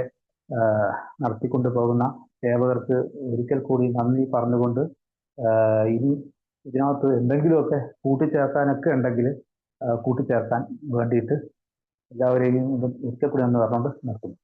നടത്തിക്കൊണ്ടു പോകുന്ന സേവകർക്ക് ഒരിക്കൽ കൂടി നന്ദി പറഞ്ഞുകൊണ്ട് ഇനി ഇതിനകത്ത് എന്തെങ്കിലുമൊക്കെ കൂട്ടിച്ചേർക്കാനൊക്കെ ഉണ്ടെങ്കിൽ കൂട്ടിച്ചേർക്കാൻ വേണ്ടിയിട്ട് എല്ലാവരെയും ഒരിക്കൽ കൂടി ഒന്ന് പറഞ്ഞുകൊണ്ട് നിർത്തുന്നു.